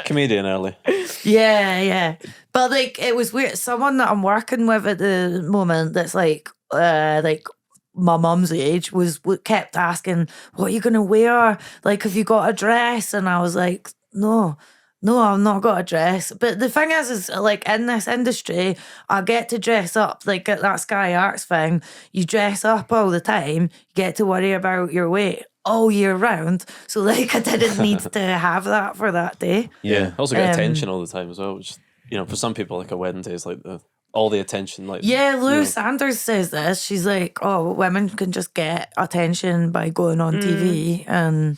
Comedian early. Yeah. But like it was weird. Someone that I'm working with at the moment that's like my mum's age kept asking, "What are you gonna wear? Like, have you got a dress?" And I was like, No, I've not got a dress. But the thing is like in this industry, I get to dress up like at that Sky Arts thing. You dress up all the time. You get to worry about your weight all year round. So like I didn't need to have that for that day. Yeah. Also get attention all the time as well, which for some people like a wedding day is like all the attention. Like Lou Sanders says this. She's like, "Oh, women can just get attention by going on TV," and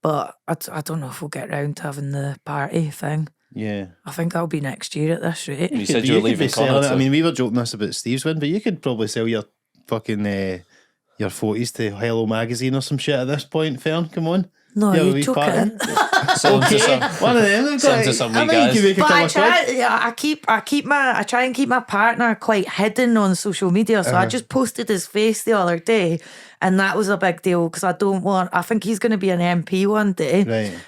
but I don't know if we'll get round to having the party thing. Yeah. I think that'll be next year at this rate. You said you were could be leaving selling Connaught. it. I mean, we were joking this about Steve's win, but you could probably sell your fucking your 40s to Hello Magazine or some shit at this point, Fern. Come on. No, Yeah, you're we joking. Sell them to some- One of them. They've Sell got, them to some I wee think you guys. can make a But couple of quid. I try and keep my partner quite hidden on social media. So I just posted his face the other day, and that was a big deal because I think he's going to be an MP one day.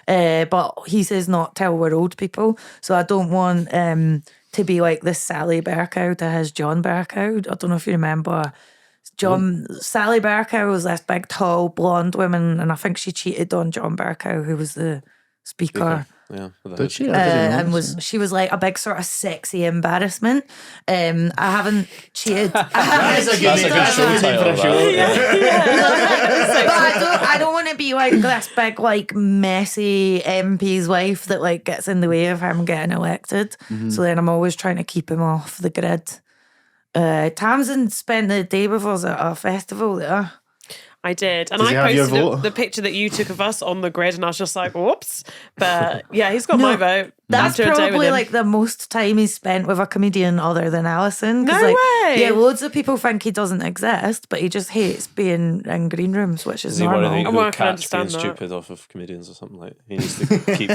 Right. But he says not till we're old people. So I don't want to be like this Sally Bercow to his John Bercow. I don't know if you remember. Sally Bercow was this big, tall, blonde woman, and I think she cheated on John Bercow, who was the speaker. Yeah. Did she? I didn't know. She was like a big sort of sexy embarrassment. I haven't cheated. That's a good show title for a show. But I don't want to be like this big, like messy MP's wife that like gets in the way of him getting elected. So then I'm always trying to keep him off the grid. Tamsyn spent the day with us at a festival there. I did. And Does he have I your posted vote? the picture that you took of us on the grid and I was just like, whoops. But yeah, he's got my vote. That's After a day with probably him. like the most time he's spent with a comedian other than Alison. No like, way. Yeah, loads of people think he doesn't exist, but he just hates being in green rooms, which is Is he worried that normal. he'll Well, I can catch being understand that. stupid off of comedians or something like? He needs to keep.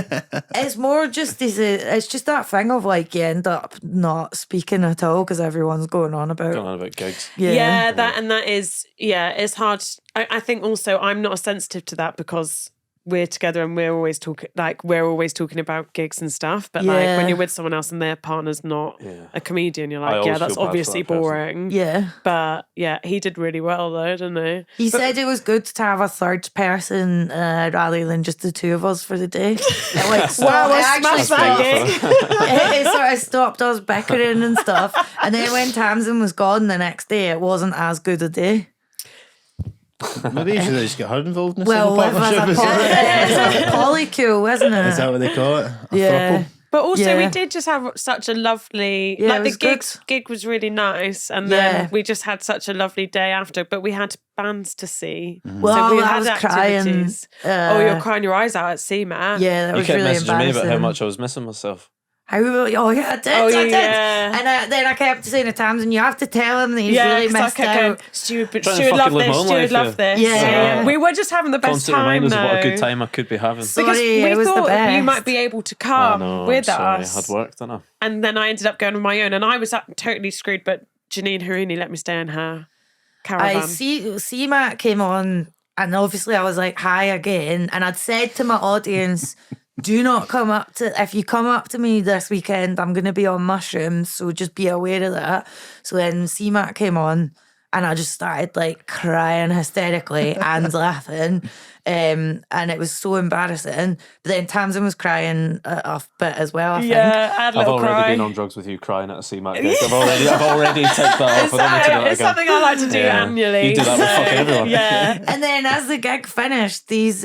It's more just it's just that thing of like you end up not speaking at all because everyone's going on about Going on about gigs. Yeah, that is, it's hard. I think also I'm not sensitive to that because we're together and we're always talking about gigs and stuff. But like when you're with someone else and their partner's not a comedian, you're I like, yeah, always that's feel bad for obviously that person. boring. Yeah. But yeah, he did really well though, didn't he? He said it was good to have a third person rather than just the two of us for the day. It like Smash that gig. it sort of stopped us bickering and stuff. And then when Tamsyn was gone the next day, it wasn't as good a day. Maybe you should just get her involved in a Well, civil partnership. it's a polycule, isn't it? Is that what they call it? A Yeah. throuple? But also Yeah. we did just have such a lovely, Yeah, like it the was good. gig was really nice. And Yeah. then we just had such a lovely day after, but we had bands to see. Well, So we I had was crying. activities. You're crying your eyes out at sea, Matt. Yeah, that You was kept really messaging me embarrassing. about how much I was missing myself. I did. I did. yeah. And then I kept saying to Tamsyn, you have to tell him that he's Yeah, really 'cause I missed kept going, out. Stuart Trying to loved fucking live this, my own Stuart life, loved this. Yeah. We were just having the best Constant time reminders though. of what a good time I could be having. So- Because Sorry, we it was the thought you best. might be able to I come know, with I'm sorry. us. I had work, didn't I? And then I ended up going on my own. And I was totally screwed, but Janine Harini let me stay in her caravan. I see Matt came on, and obviously I was like, hi again. And I'd said to my audience, do not come up to, if you come up to me this weekend, I'm going to be on mushrooms, so just be aware of that. So then C-Mac came on, and I just started like crying hysterically and laughing. And it was so embarrassing. But then Tamsyn was crying a bit as well, I think. Yeah, I had a I've little already cry. been on drugs with you crying at a CMAC gig. I've already ticked that off. I don't need to do that It's again. something I like to do annually. You do that with fucking everyone. Yeah. And then as the gig finished, these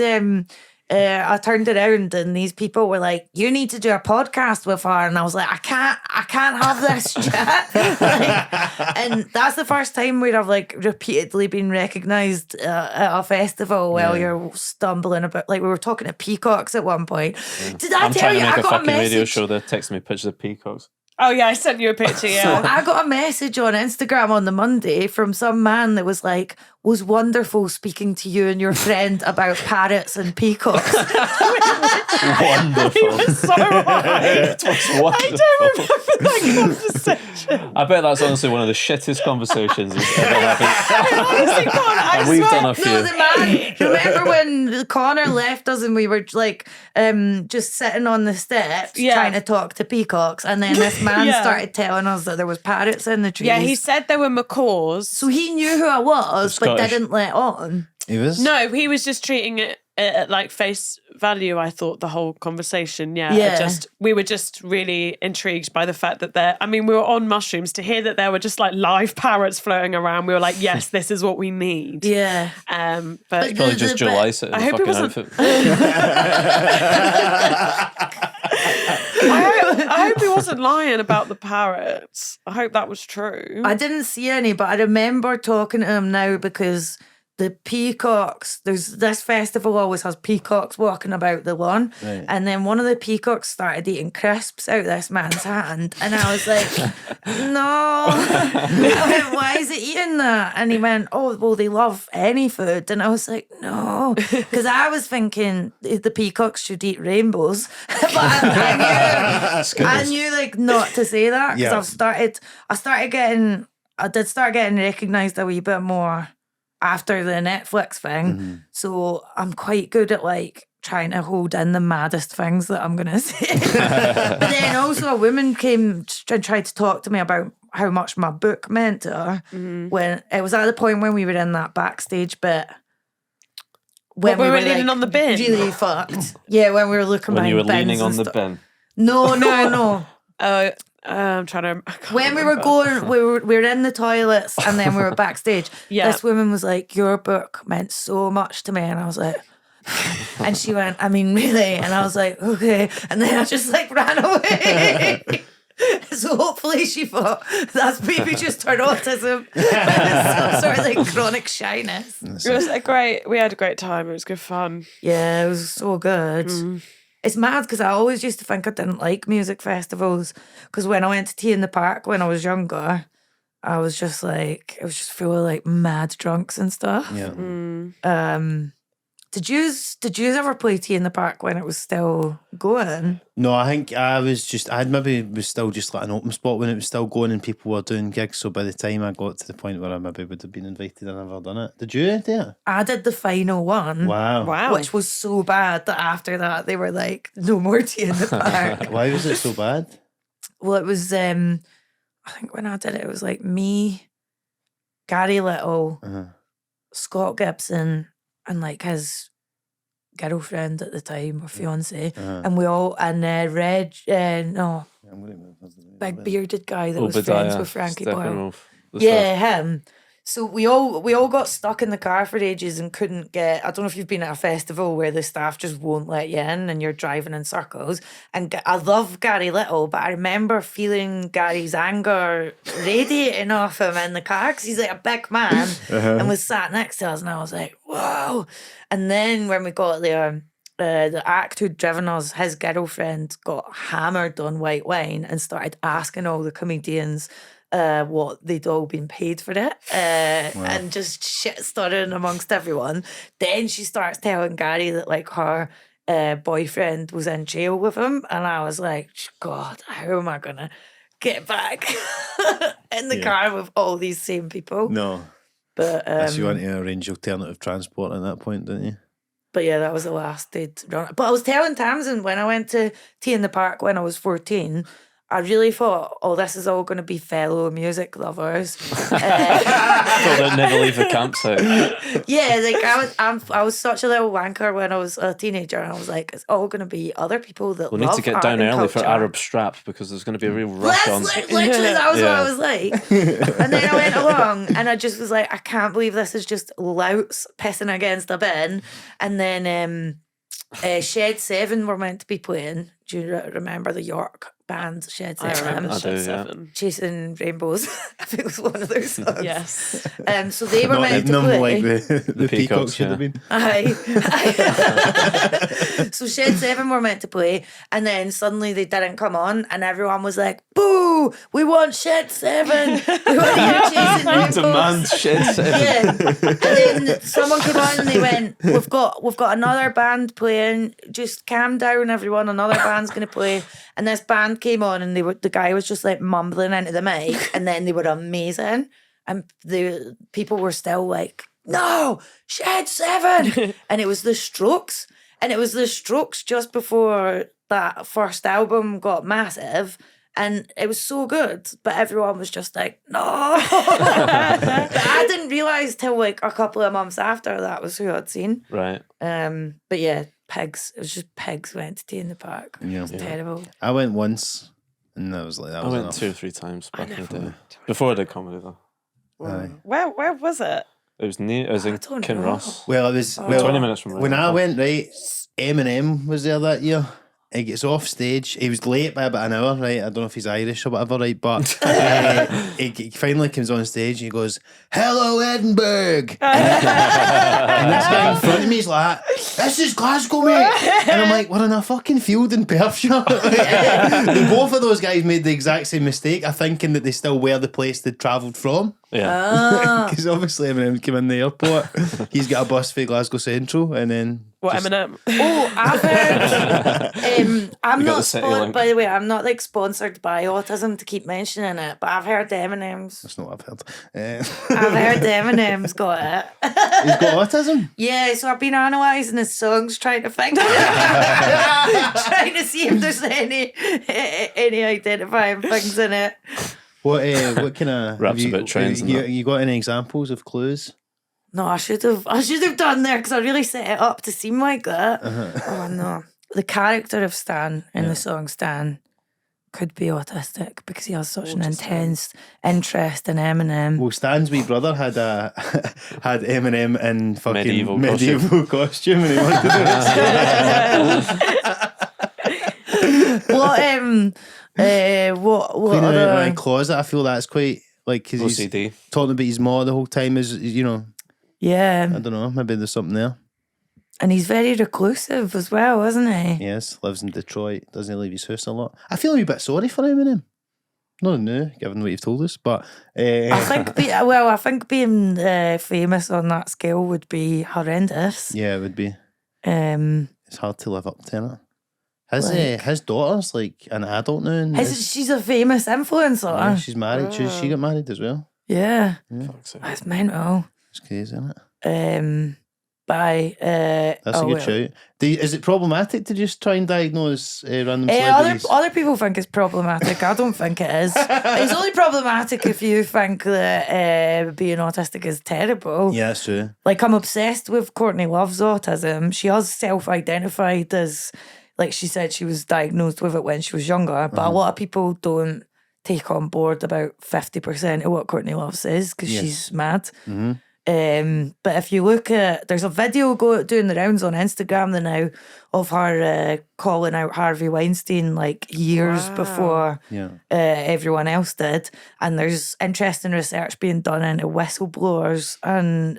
I turned around and these people were like, "You need to do a podcast with her," and I was like, "I can't have this chat." And that's the first time where I've like repeatedly been recognised at a festival while you're stumbling about. Like we were talking to peacocks at one point. Did I I'm tell trying you to make I a got a fucking radio message? show. They're texting me pictures of peacocks. Oh yeah, I sent you a picture. Yeah. I got a message on Instagram on the Monday from some man that was like, "Was wonderful speaking to you and your friend about parrots and peacocks." Wonderful. He was so high. It was wonderful. I don't remember that conversation. I bet that's honestly one of the shittest conversations that's ever happened. Honestly, God, I And we've swear. done a few. No, the man. Remember when Connor left us and we were like just sitting on the steps Yeah. trying to talk to peacocks, and then this man Yeah. started telling us that there was parrots in the trees. Yeah, he said there were macaws. so he knew who I was, but Scottish. didn't let on. He was? No, he was just treating it at like face value. I thought the whole conversation, Yeah. we were just really intrigued by the fact that we were on mushrooms. To hear that there were just like live parrots floating around, we were like, yes, this is what we need. Yeah. But Probably just but- July it in I a hope it fucking wasn't- outfit. I hope he wasn't lying about the parrots. I hope that was true. I didn't see any, but I remember talking to him now because the peacocks, there's this festival always has peacocks walking about the lawn. Right. And then one of the peacocks started eating crisps out this man's hand. And I was like, no. I went, why is it eating that? And he went, oh, well, they love any food. And I was like, no. Because I was thinking the peacocks should eat rainbows. But I knew like not to say that because Yeah. I did start getting recognised a wee bit more after the Netflix thing. So I'm quite good at like trying to hold in the maddest things that I'm going to say. But then also a woman came and tried to talk to me about how much my book meant to her when it was at the point when we were in that backstage bit. When we were leaning on the bin? Really fucked. Yeah, when we were looking When you were behind bins leaning on and the stuff. bin. No. I'm trying to. I can't When we were remember. going, we were in the toilets and then we were backstage. Yeah. This woman was like, "Your book meant so much to me," and I was like, and she went, "I mean, really?" And I was like, "Okay," and then I just like ran away. So hopefully she thought that's maybe just her autism, some sort of like chronic shyness. It was we had a great time. It was good fun. Yeah, it was so good. It's mad because I always used to think I didn't like music festivals because when I went to Tea in the Park when I was younger, I was just like, it was just full of like mad drunks and stuff. Yeah. Did you ever play Tea in the Park when it was still going? No, I think I was still just like an open spot when it was still going and people were doing gigs. So by the time I got to the point where I maybe would have been invited, I never done it. Did you do it? I did the final one. Wow. Which was so bad that after that they were like, no more Tea in the Park. Why was it so bad? Well, it was I think when I did it, it was like me, Gary Little, Scott Gibson, and like his girlfriend at the time or fiance, and we all Reg, big bearded guy that was friends with Frankie Boyle. Yeah, him. So we all got stuck in the car for ages and couldn't get. I don't know if you've been at a festival where the staff just won't let you in and you're driving in circles. And I love Gary Little, but I remember feeling Gary's anger radiating off him in the car because he's like a big man and was sat next to us, and I was like, whoa. And then when we got there, the act who'd driven us, his girlfriend got hammered on white wine and started asking all the comedians what they'd all been paid for it, and just shit starting amongst everyone. Then she starts telling Gary that like her boyfriend was in jail with him, and I was like, God, how am I gonna get back in the car with all these same people? No. But So you want to arrange alternative transport at that point, didn't you? But yeah, that was the last they'd run. But I was telling Tamsyn when I went to Tea in the Park when I was 14, I really thought, oh, this is all going to be fellow music lovers. Thought they'd never leave the campsite. Yeah, like I was such a little wanker when I was a teenager, and I was like, it's all going to be other people that We'll love need to get art down and early for culture. Arab Strap because there's going to be a real rush on. Literally, that was what Yeah. I was like. And then I went along, and I just was like, I can't believe this is just louts pissing against a bin. And then Shed 7 were meant to be playing. Do you remember the York band Shed 7? I remember I Shed do, yeah. 7. Chasing Rainbows. I think it was one of their songs. Yes. So they were Not meant to none play. like the peacocks should yeah. have been. Aye. So Shed 7 were meant to play, and then suddenly they didn't come on, and everyone was like, boo, we want Shed 7. We want you chasing rainbows. Demand Shed 7. Yeah. And then someone came on and they went, we've got another band playing, just calm down everyone, another band's gonna play. And this band came on, and the guy was just like mumbling into the mic, and then they were amazing. And the people were still like, no, Shed 7. And it was the Strokes. And it was the Strokes just before that first album got massive. And it was so good. But everyone was just like, no. I didn't realise till like a couple of months after that was who I'd seen. Right. But yeah, pigs. It was just pigs went to Tea in the Park. Yeah. It was terrible. I went once, and that was like that I was went enough. 2 or 3 times back in the day. Before I did comedy though. Aye. Where was it? It was near. It was I in don't Kinross. Well, it was 20 minutes from when I Rugby. went, right, Eminem was there that year. He gets off stage. He was late by about an hour, right? I don't know if he's Irish or whatever, right? But he finally comes on stage and he goes, "Hello, Edinburgh." And this guy in front of me is like, "This is Glasgow, mate." And I'm like, "We're in a fucking field in Perthshire." Both of those guys made the exact same mistake of thinking that they still were the place they'd travelled from. Yeah. Because obviously Eminem came in the airport. He's got a bus for Glasgow Central, and then What, just- Eminem? Oh, I've heard. I'm You got not the city link. by the way, I'm not like sponsored by Autism to keep mentioning it, but I've heard the Eminem's. That's not what I've heard. I've heard the Eminem's got it. He's got autism. Yeah, so I've been analysing his songs, trying to find trying to see if there's any identifying things in it. What kind of Raps about trains and that. You got any examples of clues? No, I should have done there because I really set it up to seem like that. Oh no, the character of Stan in the song Stan could be autistic because he has such an intense interest in Eminem. Well, Stan's wee brother had Eminem in fucking Medieval costume, and he wanted to do What clean out other? a closet. I feel that's quite like because he's OCD. talking about his ma the whole time. Is you know, Yeah, I don't know. Maybe there's something there. and he's very reclusive as well, isn't he? Yes, lives in Detroit. Doesn't leave his house a lot. I feel a wee bit sorry for Eminem. Not new, given what you've told us, but I think being famous on that scale would be horrendous. yeah, it would be. Um, It's hard to live up to it. His daughter's like an adult now. And she's a famous influencer. yeah, she's married. She got married as well. Yeah, Fuck's sake. that's mental. It's crazy, isn't it? That's That's a good shout. Is it problematic to just try and diagnose random celebrities? Other people think it's problematic. I don't think it is. It's only problematic if you think that being autistic is terrible. Yeah, that's true. Like, I'm obsessed with Courtney Love's autism. She has self-identified as, like she said, she was diagnosed with it when she was younger, but a lot of people don't take on board about 50% of what Courtney Love says because she's mad. But if you look at, there's a video doing the rounds on Instagram now of her calling out Harvey Weinstein like years before everyone else did, and there's interesting research being done into whistleblowers and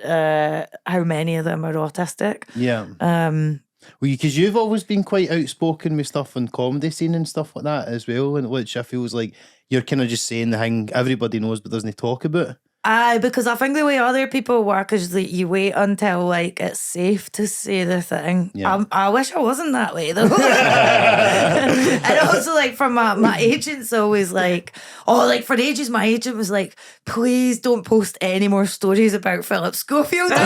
how many of them are autistic. Yeah. Well, because you've always been quite outspoken with stuff on comedy scene and stuff like that as well, and which I feel is like you're kind of just saying the thing everybody knows but doesn't talk about. Aye, because I think the way other people work is that you wait until like it's safe to say the thing. Yeah. I wish I wasn't that way though. And also like from my agent's always like, for ages my agent was like, please don't post any more stories about Phillip Schofield. And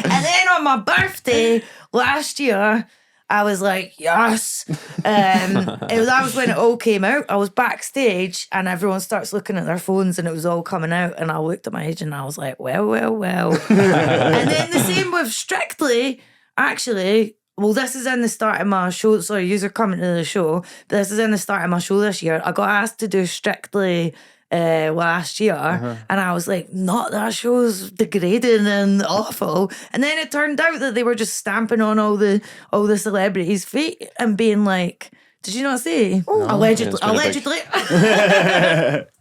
then on my birthday last year, I was like, yes. That was when it all came out. I was backstage and everyone starts looking at their phones and it was all coming out. And I looked at my agent and I was like, well. And then the same with Strictly, actually. Well, this is in the start of my show. Sorry, you're coming to the show. But this is in the start of my show this year. I got asked to do Strictly last year, and I was like, not that show's degrading and awful. And then it turned out that they were just stamping on all the celebrities' feet and being like, did you not see? Allegedly.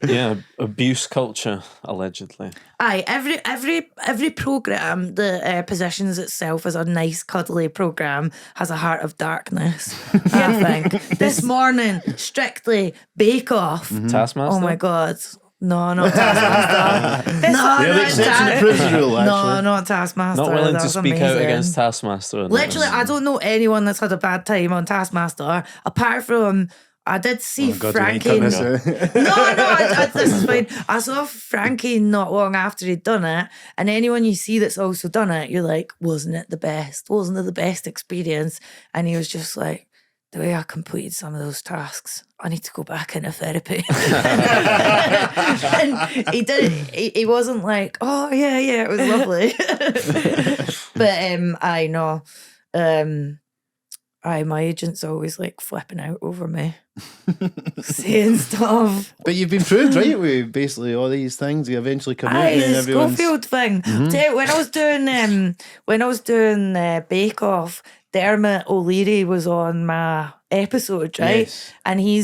Yeah, abuse culture, allegedly. Aye, every programme that positions itself as a nice, cuddly programme has a heart of darkness, I think. This morning, Strictly, Bake Off. Taskmaster? Oh my God. No, not Taskmaster. They're the exception that proves the rule, actually. No, not Taskmaster. Not willing That to was speak out amazing. against Taskmaster. and Literally, that I don't know anyone that's had a bad time on Taskmaster, apart from I did see God, Frankie. we need to cut this out. No, this is fine. I saw Frankie not long after he'd done it, and anyone you see that's also done it, you're like, wasn't it the best? Wasn't it the best experience? And he was just like, the way I completed some of those tasks, I need to go back into therapy. And he did. He wasn't like, oh yeah, it was lovely. But I know. My agent's always like flipping out over me, saying stuff. But you've been proved, right, with basically all these things. You eventually come out and The everyone's... Schofield thing. Tell you, when I was doing Bake Off, Dermot O'Leary was on my episode, right? Yes. And he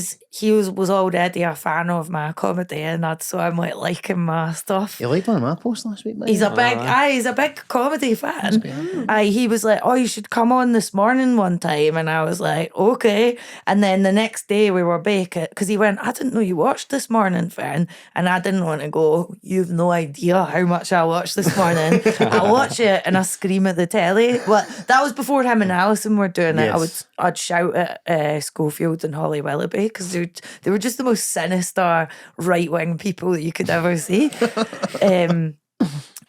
was already a fan of my comedy, and so I'm like liking my stuff. You liked one of my posts last week, mate? He's a big comedy fan. He was like, oh, you should come on this morning one time. And I was like, okay. And then the next day we were baking, because he went, I didn't know you watched This Morning, Fern. And I didn't want to go, you've no idea how much I watched This Morning. I watch it and I scream at the telly. Well, that was before him and Alison were doing it. Yes. I'd shout at Schofield and Holly Willoughby, because they were just the most sinister right-wing people that you could ever see. And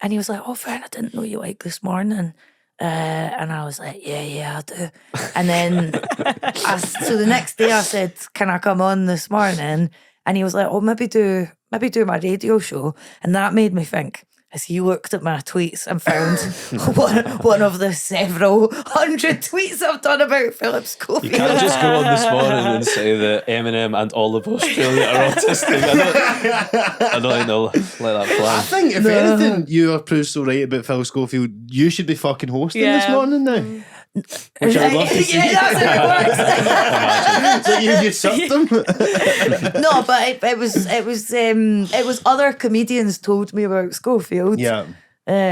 he was like, oh, Fern, I didn't know you liked This Morning. And I was like, yeah, I do. And then, so the next day I said, can I come on this morning? And he was like, oh, maybe do my radio show. And that made me think, as he looked at my tweets and found one of the several hundred tweets I've done about Phillip Schofield. You can't just go on This Morning and say that Eminem and all of Australia are autistic. I don't think they'll let that fly. I think, if anything, you are proved so right about Phil Schofield, you should be fucking hosting This Morning now. Which I would love to see. Yeah, that's how it works. So you usurped them? No, but it was other comedians told me about Schofield. Yeah.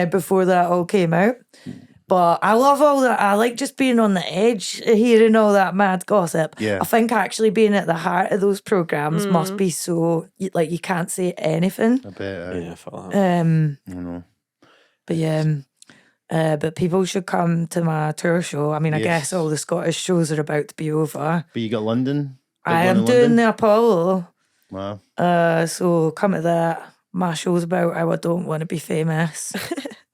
Before that all came out. But I love all that. I like just being on the edge, hearing all that mad gossip. Yeah. I think actually being at the heart of those programs must be so, like, you can't say anything. I bet. Yeah, fuck that. I know. But yeah. But people should come to my tour show. I mean, I guess all the Scottish shows are about to be over. But you got London? I am doing the Apollo. Wow. So come to that. My show's about how I don't want to be famous.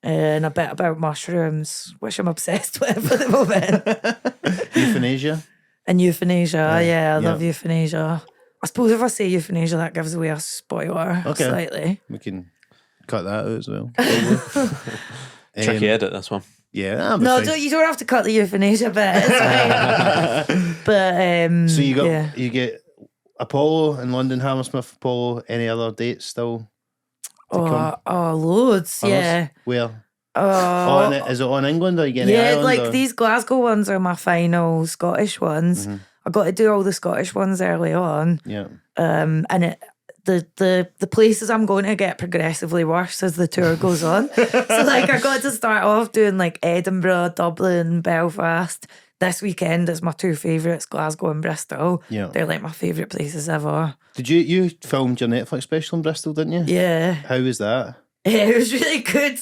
And a bit about mushrooms, which I'm obsessed with at the moment. Euthanasia? And euthanasia, I love euthanasia. I suppose if I say euthanasia, that gives away a spoiler slightly. We can cut that out as well. Tricky edit, this one. Yeah. No, you don't have to cut the euthanasia bit. It's fine. But so you get Apollo in London, Hammersmith, Apollo. Any other dates still? Loads. Yeah. Where? Is it on England or you getting Ireland? Like or? these Glasgow ones are my final Scottish ones. I got to do all the Scottish ones early on. Yeah. And the places I'm going to get progressively worse as the tour goes on. So like I got to start off doing like Edinburgh, Dublin, Belfast. this weekend is my two favourites, Glasgow and Bristol. Yeah. They're like my favourite places ever. Did you filmed your Netflix special in Bristol, didn't you? Yeah. How was that? Yeah, it was really good.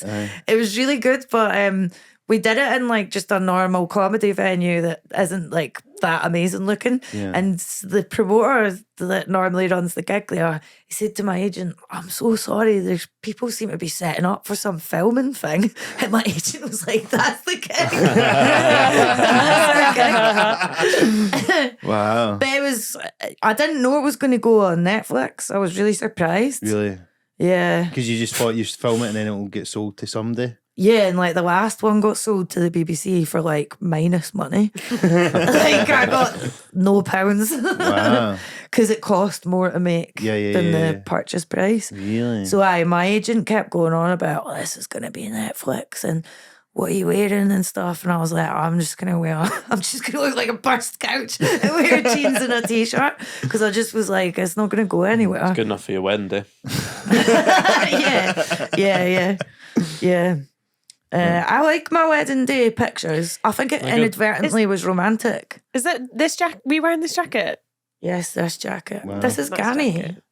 It was really good, but we did it in like just a normal comedy venue that isn't like that amazing looking. Yeah. And the promoter that normally runs the gig there, he said to my agent, "I'm so sorry, there's people seem to be setting up for some filming thing." And my agent was like, "That's the gig." That's the gig. Wow. But I didn't know it was going to go on Netflix. I was really surprised. Really? Yeah. Because you just thought you'd film it and then it'll get sold to somebody? Yeah, and like the last one got sold to the BBC for like minus money. Like I got no pounds. Wow. Because it cost more to make than the purchase price. Really? So my agent kept going on about, this is going to be Netflix and what are you wearing and stuff. And I was like, I'm just going to look like a burst couch and wear jeans and a t-shirt. Because I just was like, it's not going to go anywhere. Good enough for your wedding day. Yeah. I like my wedding day pictures. I think it inadvertently was romantic. Is that this jacket? Were you wearing this jacket? Yes, this jacket. Wow. This is Nice Gani. jacket.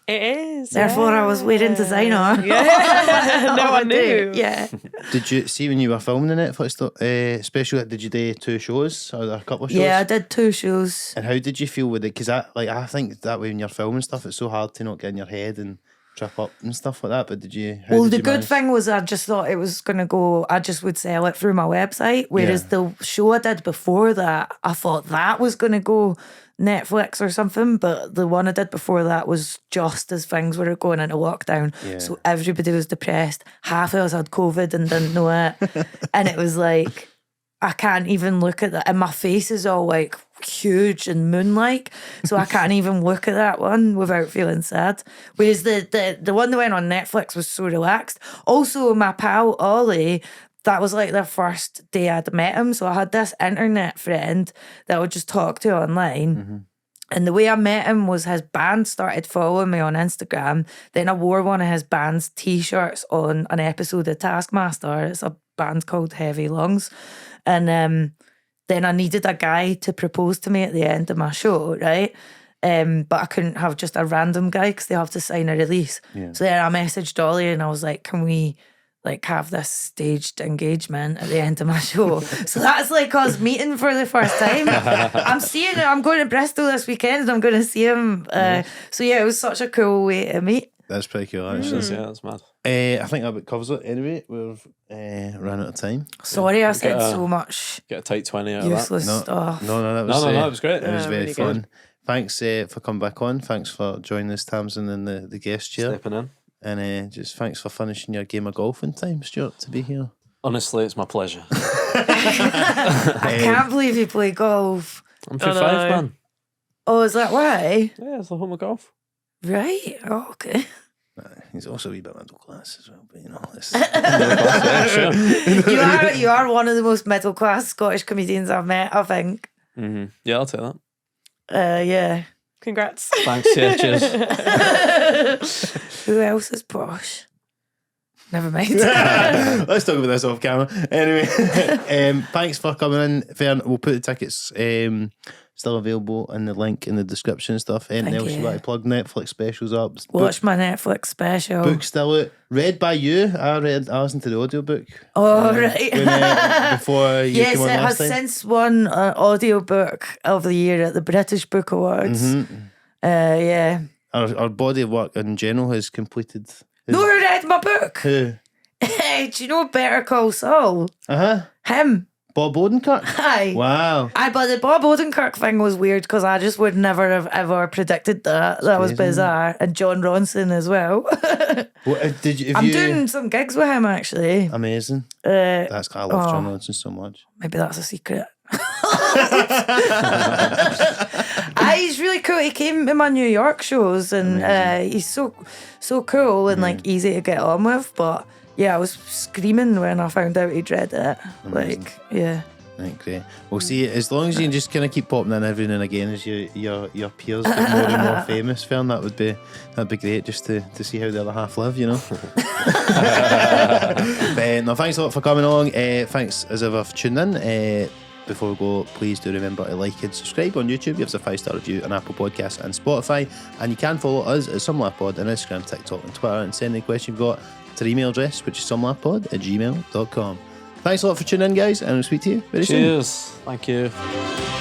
It is. Therefore, I was wearing designer. Yeah. No, I knew. Yeah. Did you see when you were filming the Netflix special? Did you do 2 shows or a couple of shows? Yeah, I did 2 shows. And how did you feel with it? Because I think that way when you're filming stuff, it's so hard to not get in your head and trip up and stuff like that. But did you? Well, the good thing was I just thought it was going to go, I just would sell it through my website. Whereas the show I did before that, I thought that was going to go Netflix or something. But the one I did before that was just as things were going into lockdown. Yeah. So everybody was depressed. Half of us had COVID and didn't know it. And it was like, I can't even look at that. And my face is all like huge and moon-like. So I can't even look at that one without feeling sad. Whereas the one that went on Netflix was so relaxed. Also, my pal Ollie, that was like the first day I'd met him. So I had this internet friend that I would just talk to online. Mm-hmm. And the way I met him was his band started following me on Instagram. Then I wore one of his band's t-shirts on an episode of Taskmaster. It's a band called Heavy Lungs. And then I needed a guy to propose to me at the end of my show, right? But I couldn't have just a random guy because they have to sign a release. Yeah. So then I messaged Ollie and I was like, can we like have this staged engagement at the end of my show? So that's like us meeting for the first time. I'm going to Bristol this weekend and I'm going to see him. So yeah, it was such a cool way to meet. That's pretty cool, actually. Yeah, that's mad. I think that covers it. Anyway, we've run out of time. Sorry, I said Get a- so much Get a tight 20 out of useless No, stuff. no, that was that. No, it was great. It was very really fun. good. Thanks for coming back on. Thanks for joining us, Tamsyn, in the guest chair. Stepping in. And just thanks for finishing your game of golf in time, Stuart, to be here. Honestly, it's my pleasure. I can't believe you play golf. I'm 5, know. man. Oh, is that why? Yeah, it's the home of golf. Right. Oh, okay. He's also a wee bit middle class as well, but you know, this Yeah, sure. You are one of the most middle class Scottish comedians I've met, I think. Mm-hmm. Yeah, I'll take that. Yeah. Congrats. Thanks. Yeah, cheers. Who else is posh? Never mind. Let's talk about this off camera. Anyway, thanks for coming in, Fern. We'll put the tickets still available in the link in the description and stuff. Anything Thank else you you. want to plug? Netflix specials up. Watch my Netflix special. Book still out. Read by you. I listened to the audiobook. Oh, right. Before you Yes, came on it last has time. since won an audiobook of the year at the British Book Awards. Mm-hmm. Yeah. Our body of work in general has completed. No, who read my book? Who? Do you know Better Call Saul? Him. Bob Odenkirk. Hi. Wow. But the Bob Odenkirk thing was weird because I just would never have ever predicted that. That was crazy. bizarre. And John Ronson as well. What, did you? I'm doing some gigs with him actually. Amazing. Uh, I love John Ronson so much. maybe that's a secret. He's really cool. He came to my New York shows and he's so cool and like easy to get on with. But yeah, I was screaming when I found out he'd read it. Amazing. Like, yeah. Right, great. We'll see. As long as you can just kind of keep popping in every now and again as your peers get more and more famous, Fern, that'd be great just to see how the other half live, you know. But, no, thanks a lot for coming along. Thanks as ever for tuning in. before we go, please do remember to like and subscribe on YouTube. Give us a 5-star review on Apple Podcasts and Spotify. And you can follow us at SomeLaughPod on Instagram, TikTok and Twitter, and send any question you've got to our email address, which is somelaughpod@gmail.com. Thanks a lot for tuning in, guys, and we'll speak to you very soon. Cheers. Thank you.